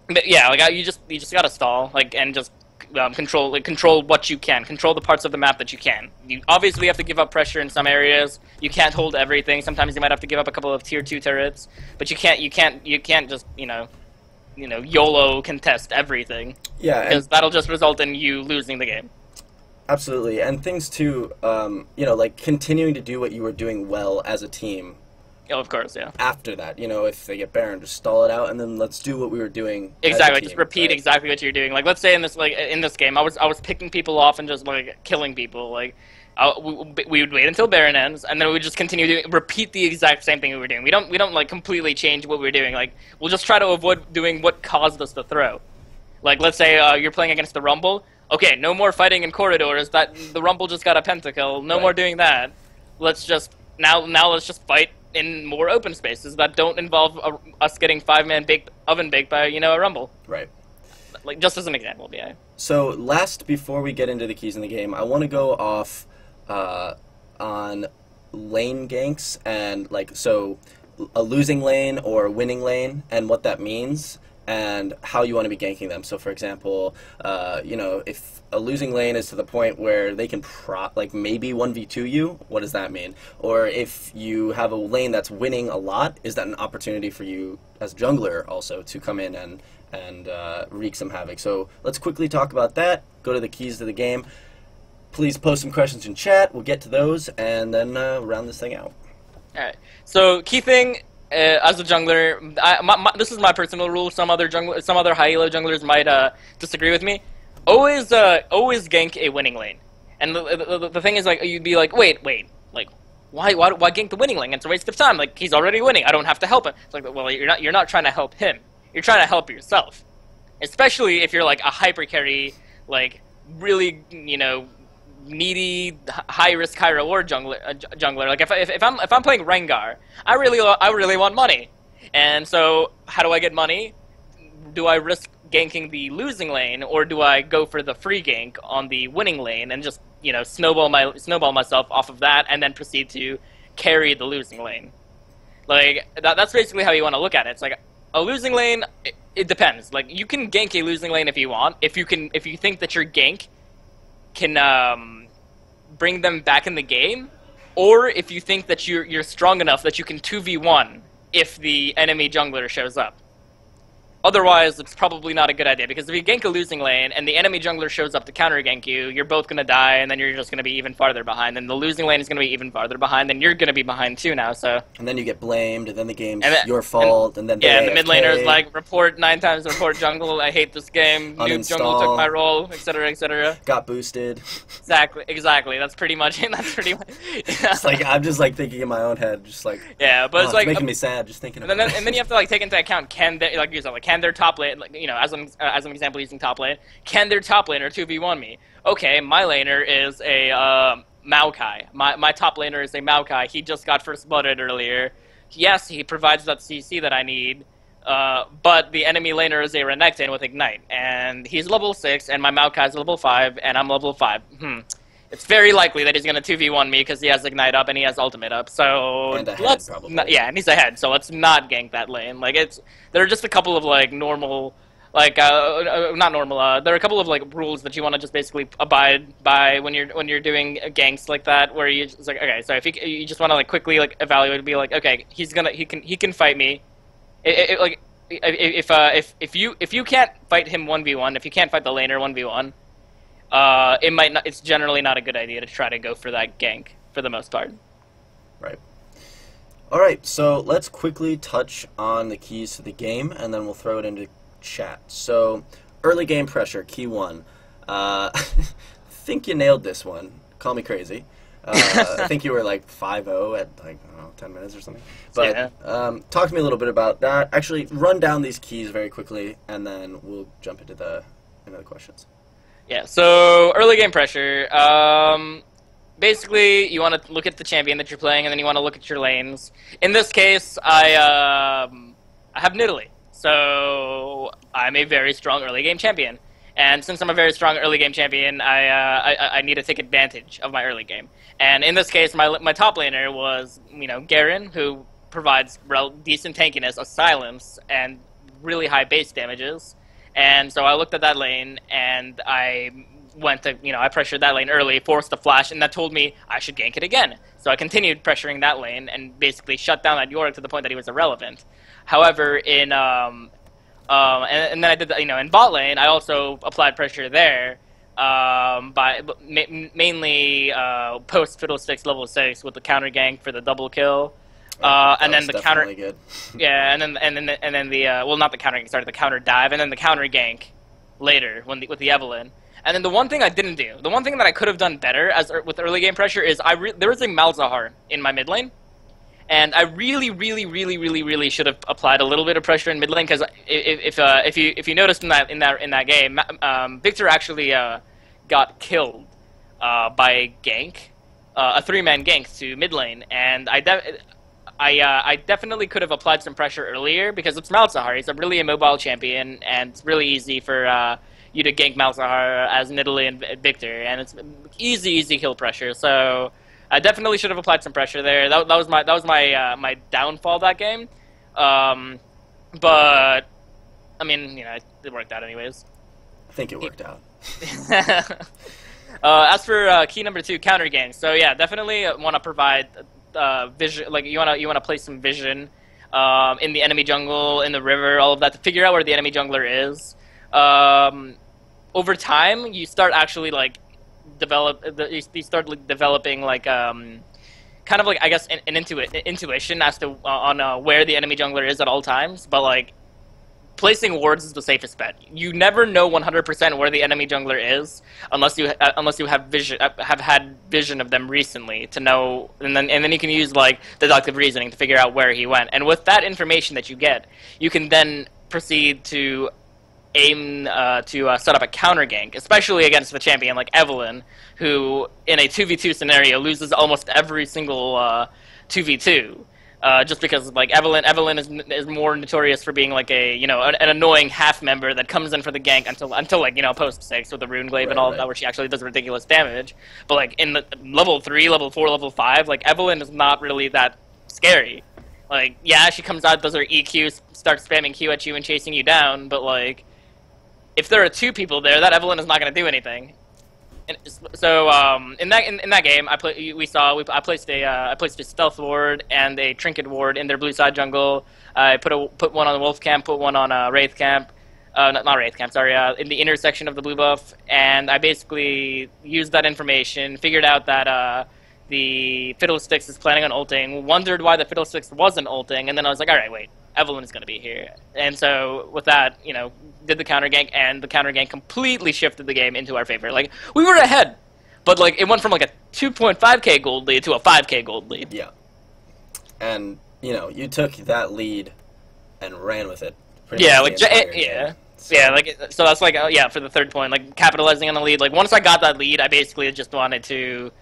Speaker 3: But yeah, like you just gotta stall, like, and just control what you can, control the parts of the map that you can. You obviously have to give up pressure in some areas. You can't hold everything. Sometimes you might have to give up a couple of tier 2 turrets, but you can't just you know YOLO contest everything.
Speaker 2: Yeah,
Speaker 3: because that'll just result in you losing the game.
Speaker 2: Absolutely, and things too, you know, like continuing to do what you were doing well as a team.
Speaker 3: Oh, of course, yeah.
Speaker 2: After that, you know, if they get Baron, just stall it out, and then let's do what we were doing.
Speaker 3: Exactly,
Speaker 2: as a team,
Speaker 3: just repeat
Speaker 2: right?
Speaker 3: exactly what you're doing. Like, let's say in this game, I was picking people off and just like killing people. Like, we would wait until Baron ends, and then we would just continue to repeat the exact same thing we were doing. We don't like completely change what we were doing. Like, we'll just try to avoid doing what caused us to throw. Like, let's say you're playing against the Rumble. Okay, no more fighting in corridors. That the Rumble just got a pentakill. No more doing that. Let's just now let's just fight in more open spaces that don't involve us getting 5-man oven baked by, you know, a Rumble.
Speaker 2: Right.
Speaker 3: Like, just as an example, yeah.
Speaker 2: So last, before we get into the keys in the game, I want to go off on lane ganks and, like, so a losing lane or a winning lane and what that means and how you want to be ganking them. So, for example, you know, if a losing lane is to the point where they can like maybe 1v2 you, what does that mean? Or if you have a lane that's winning a lot, is that an opportunity for you as jungler also to come in and wreak some havoc? So let's quickly talk about that, go to the keys to the game. Please post some questions in chat, we'll get to those, and then round this thing out.
Speaker 3: Alright, so key thing, as a jungler, this is my personal rule. Some other high elo junglers might disagree with me. Always gank a winning lane. And the thing is, like, you'd be like, wait, like, why gank the winning lane? It's a waste of time. Like, he's already winning. I don't have to help him. It's like, well, you're not trying to help him. You're trying to help yourself. Especially if you're like a hyper carry, like really, you know, needy, high risk, high reward jungler. Like if I'm playing Rengar, I really want money. And so how do I get money? Do I risk ganking the losing lane, or do I go for the free gank on the winning lane and just, you know, snowball myself off of that and then proceed to carry the losing lane? Like that's basically how you want to look at it. It's like a losing lane. It depends. Like, you can gank a losing lane if you want. If you think that your gank can bring them back in the game, or if you think that you're strong enough that you can 2v1 if the enemy jungler shows up. Otherwise, it's probably not a good idea, because if you gank a losing lane and the enemy jungler shows up to counter gank you, you're both going to die, and then you're just going to be even farther behind. And the losing lane is going to be even farther behind, and you're going to be behind too now. So. And
Speaker 2: then you get blamed, and then the game's your fault, and then
Speaker 3: yeah, and the mid laner is like, report 9 times, report jungle. I hate this game. New jungle took my role, etc., etc.
Speaker 2: Got boosted.
Speaker 3: Exactly. That's pretty much it. That's pretty much.
Speaker 2: It's like I'm just like thinking in my own head, just like.
Speaker 3: Yeah, but it's like
Speaker 2: making me sad just thinking about it.
Speaker 3: And then you have to like take into account, can they, like you said, like, can their top lane, like, you know, as an example using top lane, can their top laner 2v1 me? Okay, my laner is a Maokai. My top laner is a Maokai. He just got first blooded earlier. Yes, he provides that CC that I need, but the enemy laner is a Renekton with Ignite, and he's level 6, and my Maokai is level 5, and I'm level 5. It's very likely that he's going to 2v1 me because he has Ignite up and he has Ultimate up. So
Speaker 2: and ahead, probably.
Speaker 3: Yeah, and he's ahead. So let's not gank that lane. Like, there are just a couple of like normal, like not normal. There are a couple of like rules that you want to just basically abide by when you're doing ganks like that, where you just like, okay, so if you just want to like quickly like evaluate and be like, okay, he can fight me. If you can't fight him 1v1, if you can't fight the laner 1v1. It's generally not a good idea to try to go for that gank for the most part.
Speaker 2: Right. All right, so let's quickly touch on the keys to the game, and then we'll throw it into chat. So, early game pressure, key 1. I think you nailed this one. Call me crazy. I think you were like 5-0 at like, I don't know, 10 minutes or something. But yeah. Talk to me a little bit about that. Actually, run down these keys very quickly, and then we'll jump into the questions.
Speaker 3: Yeah, so early game pressure. Basically, you want to look at the champion that you're playing, and then you want to look at your lanes. In this case, I have Nidalee, so I'm a very strong early game champion. And since I'm a very strong early game champion, I need to take advantage of my early game. And in this case, my top laner was, you know, Garen, who provides decent tankiness, a silence, and really high base damages. And so I looked at that lane, and I went to, you know, I pressured that lane early, forced a flash, and that told me I should gank it again. So I continued pressuring that lane and basically shut down that Yorick to the point that he was irrelevant. However, and then I did, you know, in bot lane, I also applied pressure there, mainly post Fiddlesticks level 6 with the counter gank for the double kill. And then the counter, good. Yeah, and then the well, not the counter gank, sorry, the counter dive, and then the counter gank later with the Evelynn. And then the one thing I didn't do, the one thing that I could have done better with early game pressure is there was a Malzahar in my mid lane, and I really should have applied a little bit of pressure in mid lane, because if you noticed in that game, Victor actually got killed by a gank, a 3-man gank to mid lane, and I definitely could have applied some pressure earlier, because it's Malzahar. He's a really immobile champion, and it's really easy for you to gank Malzahar as Nidalee and Victor, and it's easy kill pressure. So I definitely should have applied some pressure there. That was my downfall that game. But I mean, you know, it worked out anyways.
Speaker 2: I think it worked out.
Speaker 3: As for key number 2, counter gank. So yeah, definitely want to provide vision. Like you want to place some vision in the enemy jungle, in the river, all of that, to figure out where the enemy jungler is. Over time, you start actually like developing like kind of like, I guess, an intuition as to on where the enemy jungler is at all times. But like placing wards is the safest bet. You never know 100% where the enemy jungler is unless you have had vision of them recently to know, and then you can use like deductive reasoning to figure out where he went. And with that information that you get, you can then proceed to aim to set up a counter gank, especially against the champion like Evelynn, who in a 2v2 scenario loses almost every single 2v2. Just because like Evelynn is more notorious for being like an annoying half member that comes in for the gank until like post 6 with the rune glaive and all of that, where she actually does ridiculous damage. But like in the level 3, level 4, level 5, like Evelynn is not really that scary. Like yeah, she comes out, does her EQ, starts spamming Q at you and chasing you down, but like if there are 2 people there, that Evelynn is not going to do anything. And so in that game, I placed a stealth ward and a trinket ward in their blue side jungle. I put one on the wolf camp, put one on wraith camp, not wraith camp, sorry, in the intersection of the blue buff, and I basically used that information, figured out that the Fiddlesticks is planning on ulting, wondered why the Fiddlesticks wasn't ulting, and then I was like, all right, wait, Evelynn is going to be here, and so with that, did the counter gank, and the counter gank completely shifted the game into our favor. Like, we were ahead, but like it went from like a 2.5k gold lead to a 5k gold lead.
Speaker 2: Yeah. And, you took that lead and ran with it.
Speaker 3: Yeah, like, yeah. So. Yeah, like, so that's like, for the third point, like, capitalizing on the lead. Like, once I got that lead, I basically just wanted to,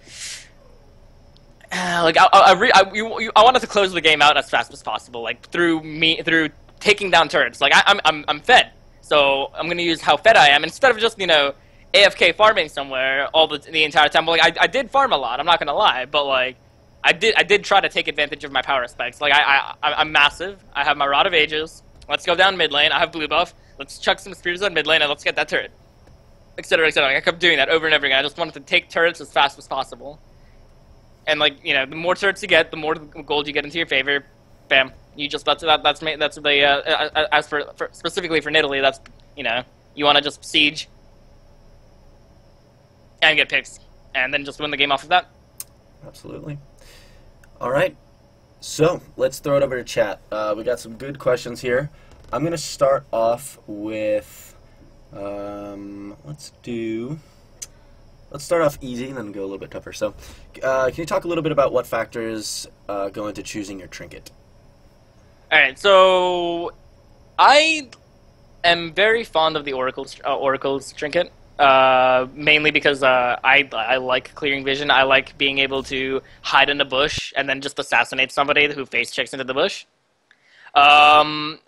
Speaker 3: like, I wanted to close the game out as fast as possible, like, through taking down turrets. Like, I'm fed. So I'm going to use how fed I am instead of just, AFK farming somewhere the entire time. But, like, I did farm a lot, I'm not going to lie, but, like, I did try to take advantage of my power specs. Like, I'm massive. I have my Rod of Ages. Let's go down mid lane. I have blue buff. Let's chuck some spears on mid lane and let's get that turret. Etc, etc. Like, I kept doing that over and over again. I just wanted to take turrets as fast as possible. And, like, the more turrets you get, the more gold you get into your favor. Bam. You just that's the as for specifically for Nidalee, that's you want to just siege and get picks and then just win the game off of that.
Speaker 2: Absolutely. All right, so let's throw it over to chat. We got some good questions here. I'm gonna start off with let's start off easy and then go a little bit tougher. So can you talk a little bit about what factors go into choosing your trinket?
Speaker 3: Alright, so I am very fond of the Oracle's trinket, mainly because I like clearing vision. I like being able to hide in the bush and then just assassinate somebody who face checks into the bush. I'm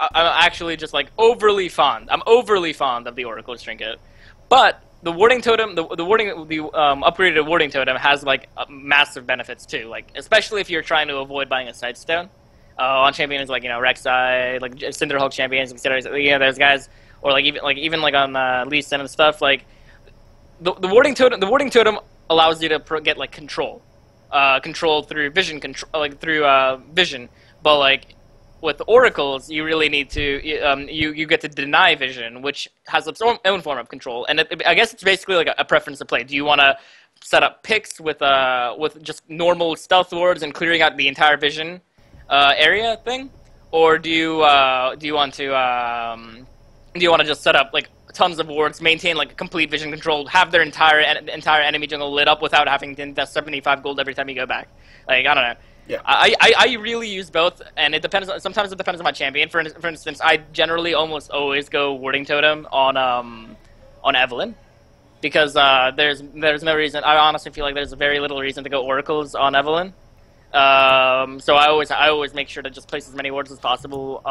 Speaker 3: actually just like overly fond. I'm overly fond of the Oracle's trinket, but the warding totem, the upgraded warding totem has like massive benefits too. Like especially if you're trying to avoid buying a sightstone on champions like Rek'Sai, like Cinderhulk champions, etc. There's guys, or like even on Lee Sin and stuff. Like the warding totem allows you to get like control through vision, vision. But like with oracles, you really need to you get to deny vision, which has its own form of control. And I guess it's basically like a preference to play. Do you want to set up picks with just normal stealth wards and clearing out the entire vision area thing, or do you want to just set up like tons of wards, maintain like complete vision control, have their entire enemy jungle lit up without having to invest 75 gold every time you go back? Like, I don't know.
Speaker 2: Yeah.
Speaker 3: I really use both, and it depends. Sometimes it depends on my champion. For instance, I generally almost always go warding totem on Evelynn, because there's no reason. I honestly feel like there's very little reason to go oracles on Evelynn. So I always make sure to just place as many wards as possible.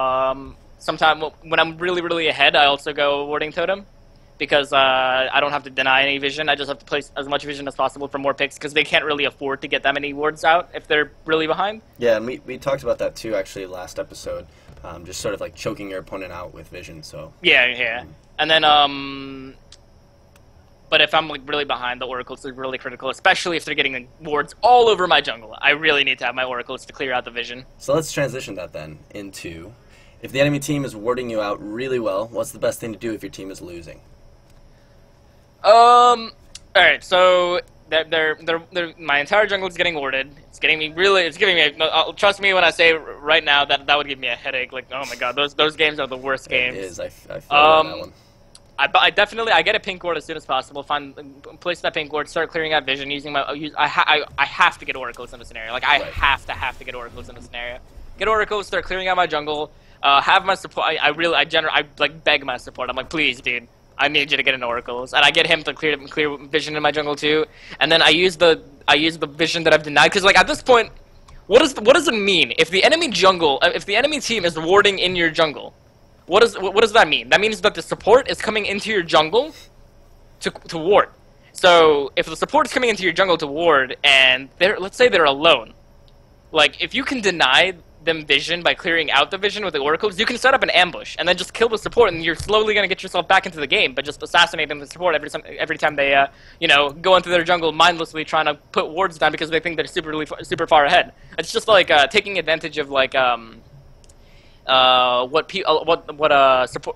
Speaker 3: Sometimes when I'm really ahead, I also go warding totem, because I don't have to deny any vision. I just have to place as much vision as possible for more picks, because they can't really afford to get that many wards out if they're really behind.
Speaker 2: Yeah, and we talked about that too, actually, last episode. Just sort of like choking your opponent out with vision. So
Speaker 3: yeah. And then but if I'm like really behind, the oracles are really critical, especially if they're getting wards all over my jungle. I really need to have my oracles to clear out the vision.
Speaker 2: So let's transition that then into, if the enemy team is warding you out really well, what's the best thing to do if your team is losing?
Speaker 3: Alright, so my entire jungle is getting warded. It's getting me really. It's giving me. Trust me when I say right now that would give me a headache. Like, oh my god, those games are the worst games.
Speaker 2: It is. I feel that one.
Speaker 3: I definitely get a pink ward as soon as possible. Place that pink ward, start clearing out vision using my. I have to get oracles in the scenario. Like I have to get oracles in the scenario. Get oracles, start clearing out my jungle. Have my support. I like beg my support. I'm like, please, dude, I need you to get in oracles, and I get him to clear vision in my jungle too. And then I use the vision that I've denied because like at this point, what does it mean if the enemy team is warding in your jungle? What does that mean? That means that the support is coming into your jungle to ward. So if the support is coming into your jungle to ward, and let's say they're alone, like if you can deny them vision by clearing out the vision with the oracles, you can set up an ambush and then just kill the support, and you're slowly gonna get yourself back into the game. But just assassinating the support every time they go into their jungle mindlessly trying to put wards down because they think they're super far ahead. It's just like taking advantage of like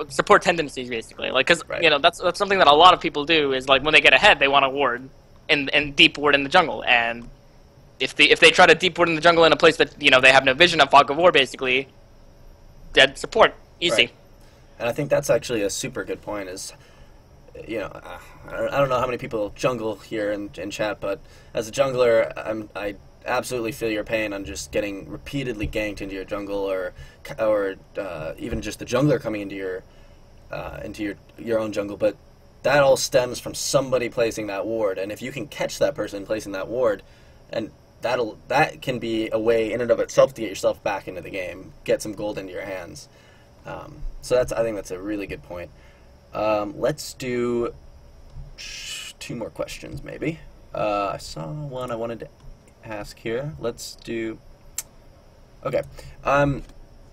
Speaker 3: support tendencies basically, like because that's something that a lot of people do is like when they get ahead they want to ward and deep ward in the jungle, and if they try to deep ward in the jungle in a place that they have no vision of fog of war, basically dead support easy.
Speaker 2: Right. And I think that's actually a super good point. Is I don't know how many people jungle here in chat, but as a jungler, I absolutely feel your pain on just getting repeatedly ganked into your jungle, or even just the jungler coming into your own jungle. But that all stems from somebody placing that ward, and if you can catch that person placing that ward, and that can be a way in and of itself to get yourself back into the game, get some gold into your hands. So I think that's a really good point. Let's do 2 more questions maybe. I saw one I wanted to ask here. Let's do. Okay.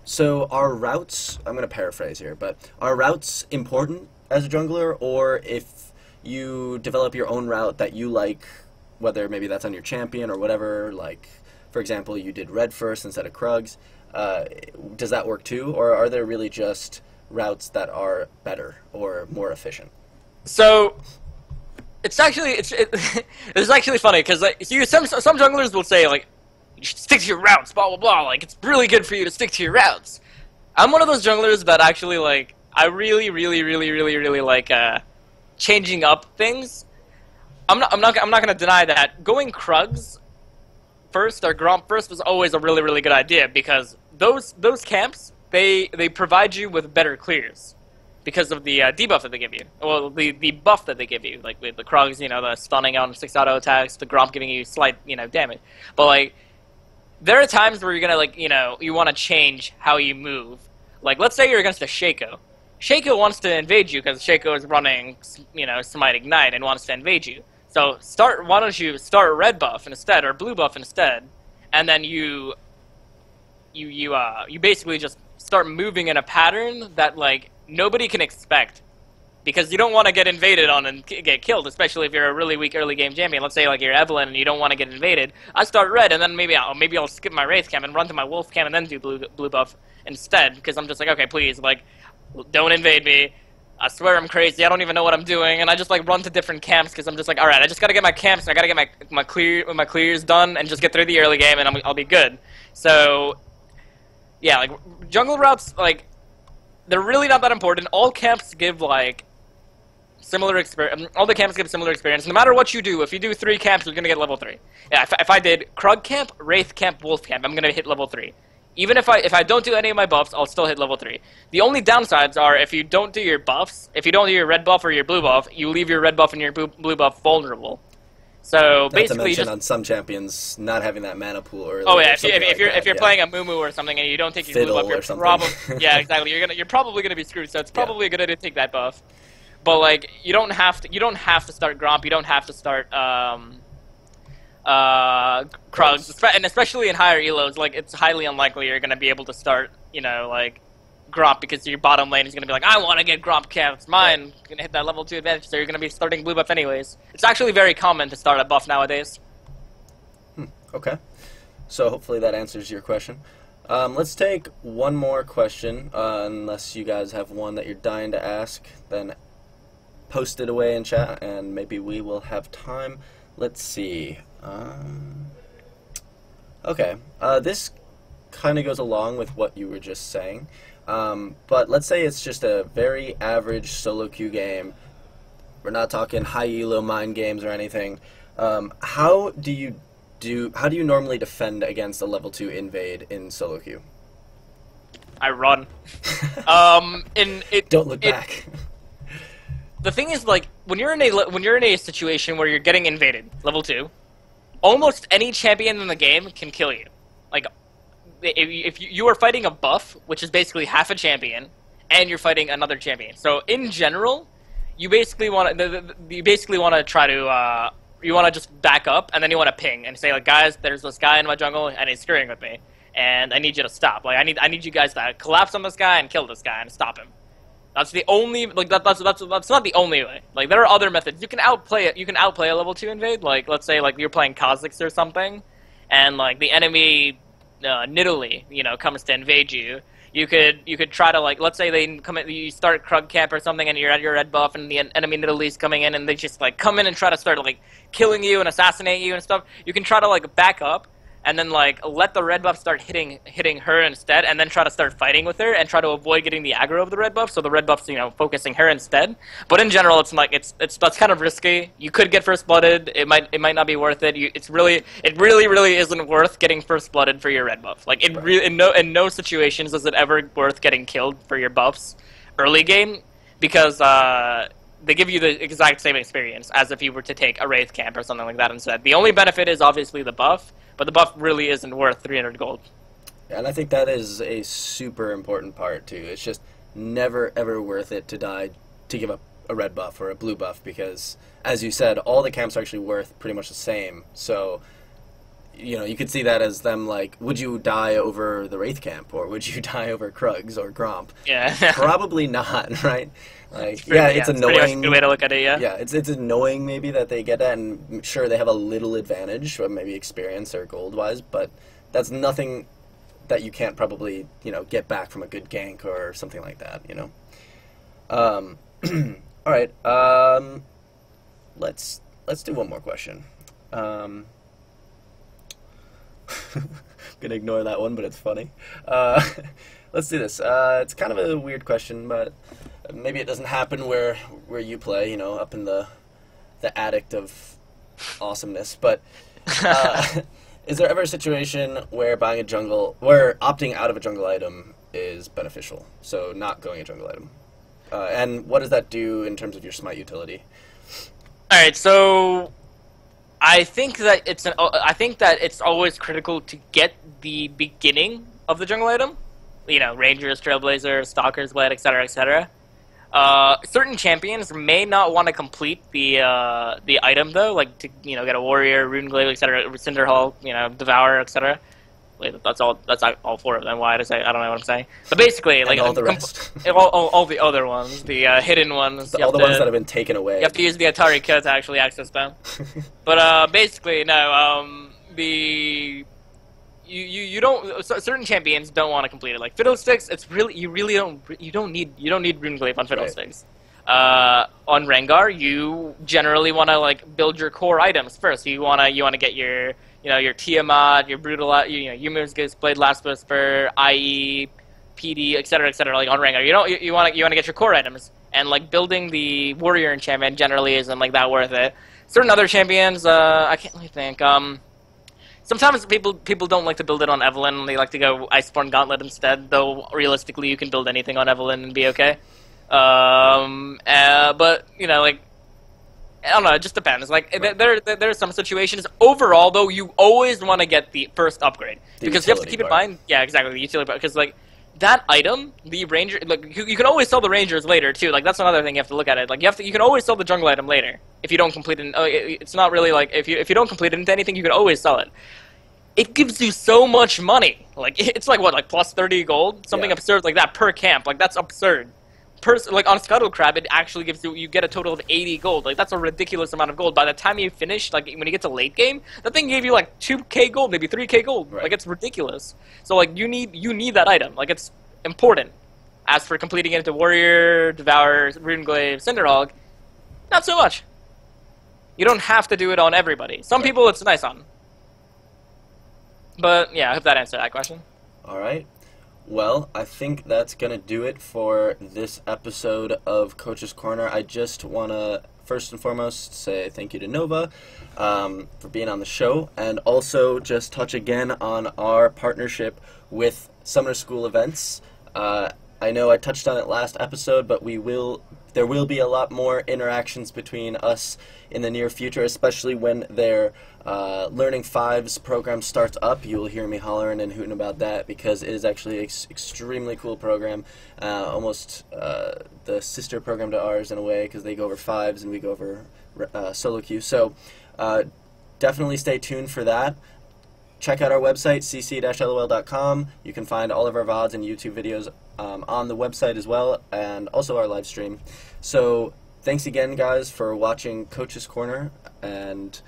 Speaker 2: So are routes? I'm gonna paraphrase here, but are routes important as a jungler, or if you develop your own route that you like, whether maybe that's on your champion or whatever, like for example you did red first instead of Krugs, does that work too, or are there really just routes that are better or more efficient?
Speaker 3: So it's actually funny because like some junglers will say like you should stick to your routes, blah blah blah, like it's really good for you to stick to your routes. I'm one of those junglers that actually like I really like changing up things. I'm not gonna deny that going Krugs first or Gromp first was always a really good idea, because those camps they provide you with better clears because of the debuff that they give you. Well, the buff that they give you, like with the Krugs, the stunning on 6 auto attacks, the Gromp giving you slight damage. But like there are times where you're gonna like you want to change how you move. Like let's say you're against a Shaco. Shaco wants to invade you because Shaco is running Smite Ignite and wants to invade you. So why don't you start red buff instead or blue buff instead, and then you basically just start moving in a pattern that like nobody can expect, because you don't want to get invaded on and get killed, especially if you're a really weak early game champion. Let's say like you're Evelynn and you don't want to get invaded. I start red and then maybe I'll skip my Wraith camp and run to my Wolf camp and then do blue buff instead, because I'm just like, okay, please, like don't invade me. I swear I'm crazy. I don't even know what I'm doing, and I just like run to different camps because I'm just like, all right, I just gotta get my camps. I gotta get my clears done and just get through the early game, and I'll be good. So yeah, like jungle routes, like they're really not that important. All camps give like similar experience. All the camps give similar experience. No matter what you do, if you do 3 camps, you're gonna get level 3. Yeah, if I did Krug camp, Wraith camp, Wolf camp, I'm gonna hit level 3. Even if I don't do any of my buffs, I'll still hit level 3. The only downsides are if you don't do your buffs, if you don't do your red buff or your blue buff, you leave your red buff and your blue buff vulnerable. So basically,
Speaker 2: just on some champions not having that mana pool, or
Speaker 3: if you're playing a Mumu or something and you don't take your blue buff, you're probably exactly you're probably gonna be screwed. So it's probably a good idea to take that buff. But like you don't have to start Gromp. You don't have to start Krugs, and especially in higher elos, like it's highly unlikely you're gonna be able to start, like Gromp, because your bottom lane is gonna be like, I want to get Gromp camp, it's mine, gonna hit that level 2 advantage, so you're gonna be starting blue buff anyways. It's actually very common to start a buff nowadays.
Speaker 2: Okay, so hopefully that answers your question. Let's take one more question, unless you guys have one that you're dying to ask, then post it away in chat, and maybe we will have time. Let's see. Okay. This kind of goes along with what you were just saying. But let's say it's just a very average solo queue game. We're not talking high elo mind games or anything. How do you normally defend against a level 2 invade in solo queue?
Speaker 3: I run.
Speaker 2: Don't look back.
Speaker 3: The thing is, like, when you're in a situation where you're getting invaded, level 2, almost any champion in the game can kill you. Like, if you are fighting a buff, which is basically half a champion, and you're fighting another champion. So in general, you basically want to try to you want to just back up, and then you want to ping and say, like, guys, there's this guy in my jungle and he's screwing with me, and I need you to stop. Like, I need you guys to collapse on this guy and kill this guy and stop him. That's the only, like, that's not the only way. Like, there are other methods. You can outplay it. You can outplay a level 2 invade. Like, let's say, like, you're playing Kha'Zix or something, and, like, the enemy Nidalee, you know, comes to invade you. You could try to, like, let's say they come in, you start Krug camp or something, and you're at your red buff, and the enemy Nidalee's coming in, and they just, like, come in and try to start, like, killing you and assassinate you and stuff. You can try to, like, back up, and then, like, let the red buff start hitting her instead, and then try to start fighting with her, and try to avoid getting the aggro of the red buff, so the red buff's, you know, focusing her instead. But in general, it's like, that's kind of risky. You could get first blooded. It might not be worth it. It really isn't worth getting first blooded for your red buff. Like, in no situations is it ever worth getting killed for your buffs early game, because they give you the exact same experience as if you were to take a Wraith camp or something like that instead. The only benefit is obviously the buff, but the buff really isn't worth 300 gold.
Speaker 2: Yeah, and I think that is a super important part too. It's just never ever worth it to die to give up a red buff or a blue buff, because, as you said, all the camps are actually worth pretty much the same. So, you know, you could see that as them, like, would you die over the Wraith camp, or would you die over Krugs or Gromp?
Speaker 3: Yeah.
Speaker 2: Probably not, right? Like, it's annoying.
Speaker 3: Pretty much a good way to look at it, yeah.
Speaker 2: Yeah, it's annoying maybe that they get that, and sure, they have a little advantage, maybe experience or gold-wise, but that's nothing that you can't probably, you know, get back from a good gank or something like that, you know? All right, let's do one more question. I'm gonna ignore that one, but it's funny. Let's do this. It's kind of a weird question, but maybe it doesn't happen where you play, you know, up in the attic of awesomeness. But is there ever a situation where opting out of a jungle item is beneficial? So not going a jungle item. And what does that do in terms of your smite utility?
Speaker 3: All right, so I think that it's always critical to get the beginning of the jungle item. You know, Rangers, Trailblazers, Stalker's Blade, etc., etc. Certain champions may not want to complete the item though, like to, you know, get a Warrior, Runeglaive, etc., Cinderhulk, you know, Devour, etc. Wait, that's all four of them. Why did I say? I don't know what I'm saying. But basically, like,
Speaker 2: all the rest,
Speaker 3: all the other ones, the hidden ones,
Speaker 2: all the ones that have been taken away.
Speaker 3: You have to use the Atari code to actually access them. But basically, no. You don't. Certain champions don't want to complete it. Like Fiddlesticks, you don't need Runeglaive on Fiddlesticks. On Rengar, you generally want to, like, build your core items first. You wanna get your, you know, your Tiamat, your Brutal, you know, Ymir Blade, Last Whisper, IE, PD, etc., etc. Like on Rengar, you want to get your core items, and, like, building the Warrior enchantment generally isn't, like, that worth it. Certain other champions, I can't really think. Sometimes people don't like to build it on Evelynn. They like to go Iceborne Gauntlet instead, though realistically you can build anything on Evelynn and be okay. But, you know, like, I don't know, it just depends. Like, right. There are some situations. Overall, though, you always want to get the first upgrade. Because you have to keep in mind, yeah, exactly, the utility part. Because, like, that item, the Ranger, like, you can always sell the Rangers later, too. Like, that's another thing you have to look at it. Like, you can always sell the jungle item later. If you don't complete it, it's not really, like, if you don't complete it into anything, you can always sell it. It gives you so much money. Like, it's like, what, like, plus 30 gold? Something absurd like that per camp. Like, that's absurd. Like, on Scuttle Crab, it actually gives you get a total of 80 gold. Like, that's a ridiculous amount of gold. By the time you finish, like, when you get to late game, that thing gave you, like, 2k gold, maybe 3k gold. Right. Like, it's ridiculous. So, like, you need that item. Like, it's important. As for completing it into Warrior, Devour, Runeglaive, Cinderhulk, not so much. You don't have to do it on everybody. Some people it's nice on. But yeah, I hope that answered that question.
Speaker 2: All right. Well, I think that's going to do it for this episode of Coach's Corner. I just want to, first and foremost, say thank you to Nova for being on the show, and also just touch again on our partnership with Summer School Events. I know I touched on it last episode, but there will be a lot more interactions between us in the near future, especially when their Learning Fives program starts up. You will hear me hollering and hooting about that because it is actually an extremely cool program, almost the sister program to ours in a way, because they go over fives and we go over solo queue. So definitely stay tuned for that. Check out our website, cc-lol.com. You can find all of our VODs and YouTube videos on the website as well, and also our live stream. So thanks again, guys, for watching Coach's Corner, and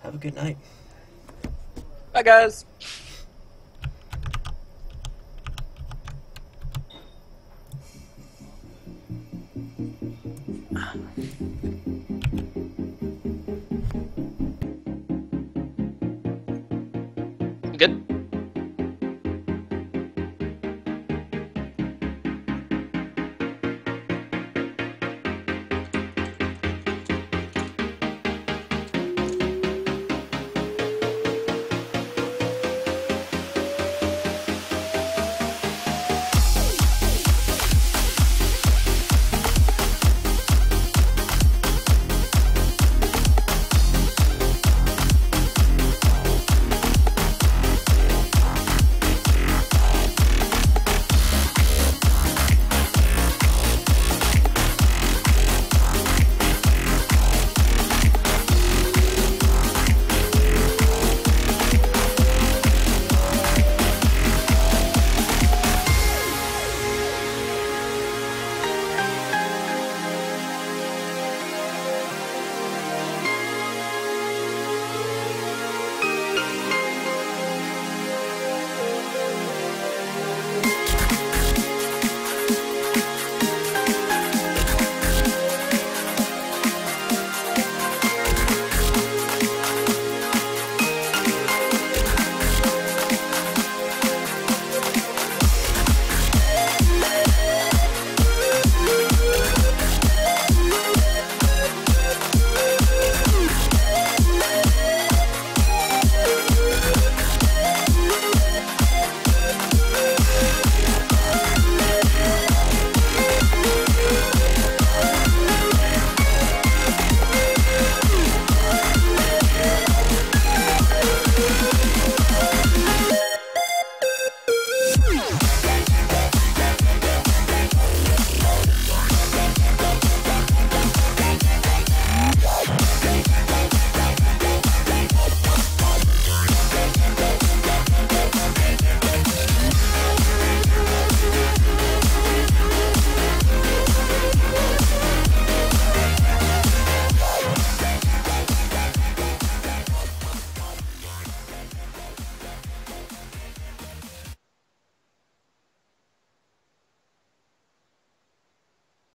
Speaker 2: have a good night.
Speaker 3: Bye, guys.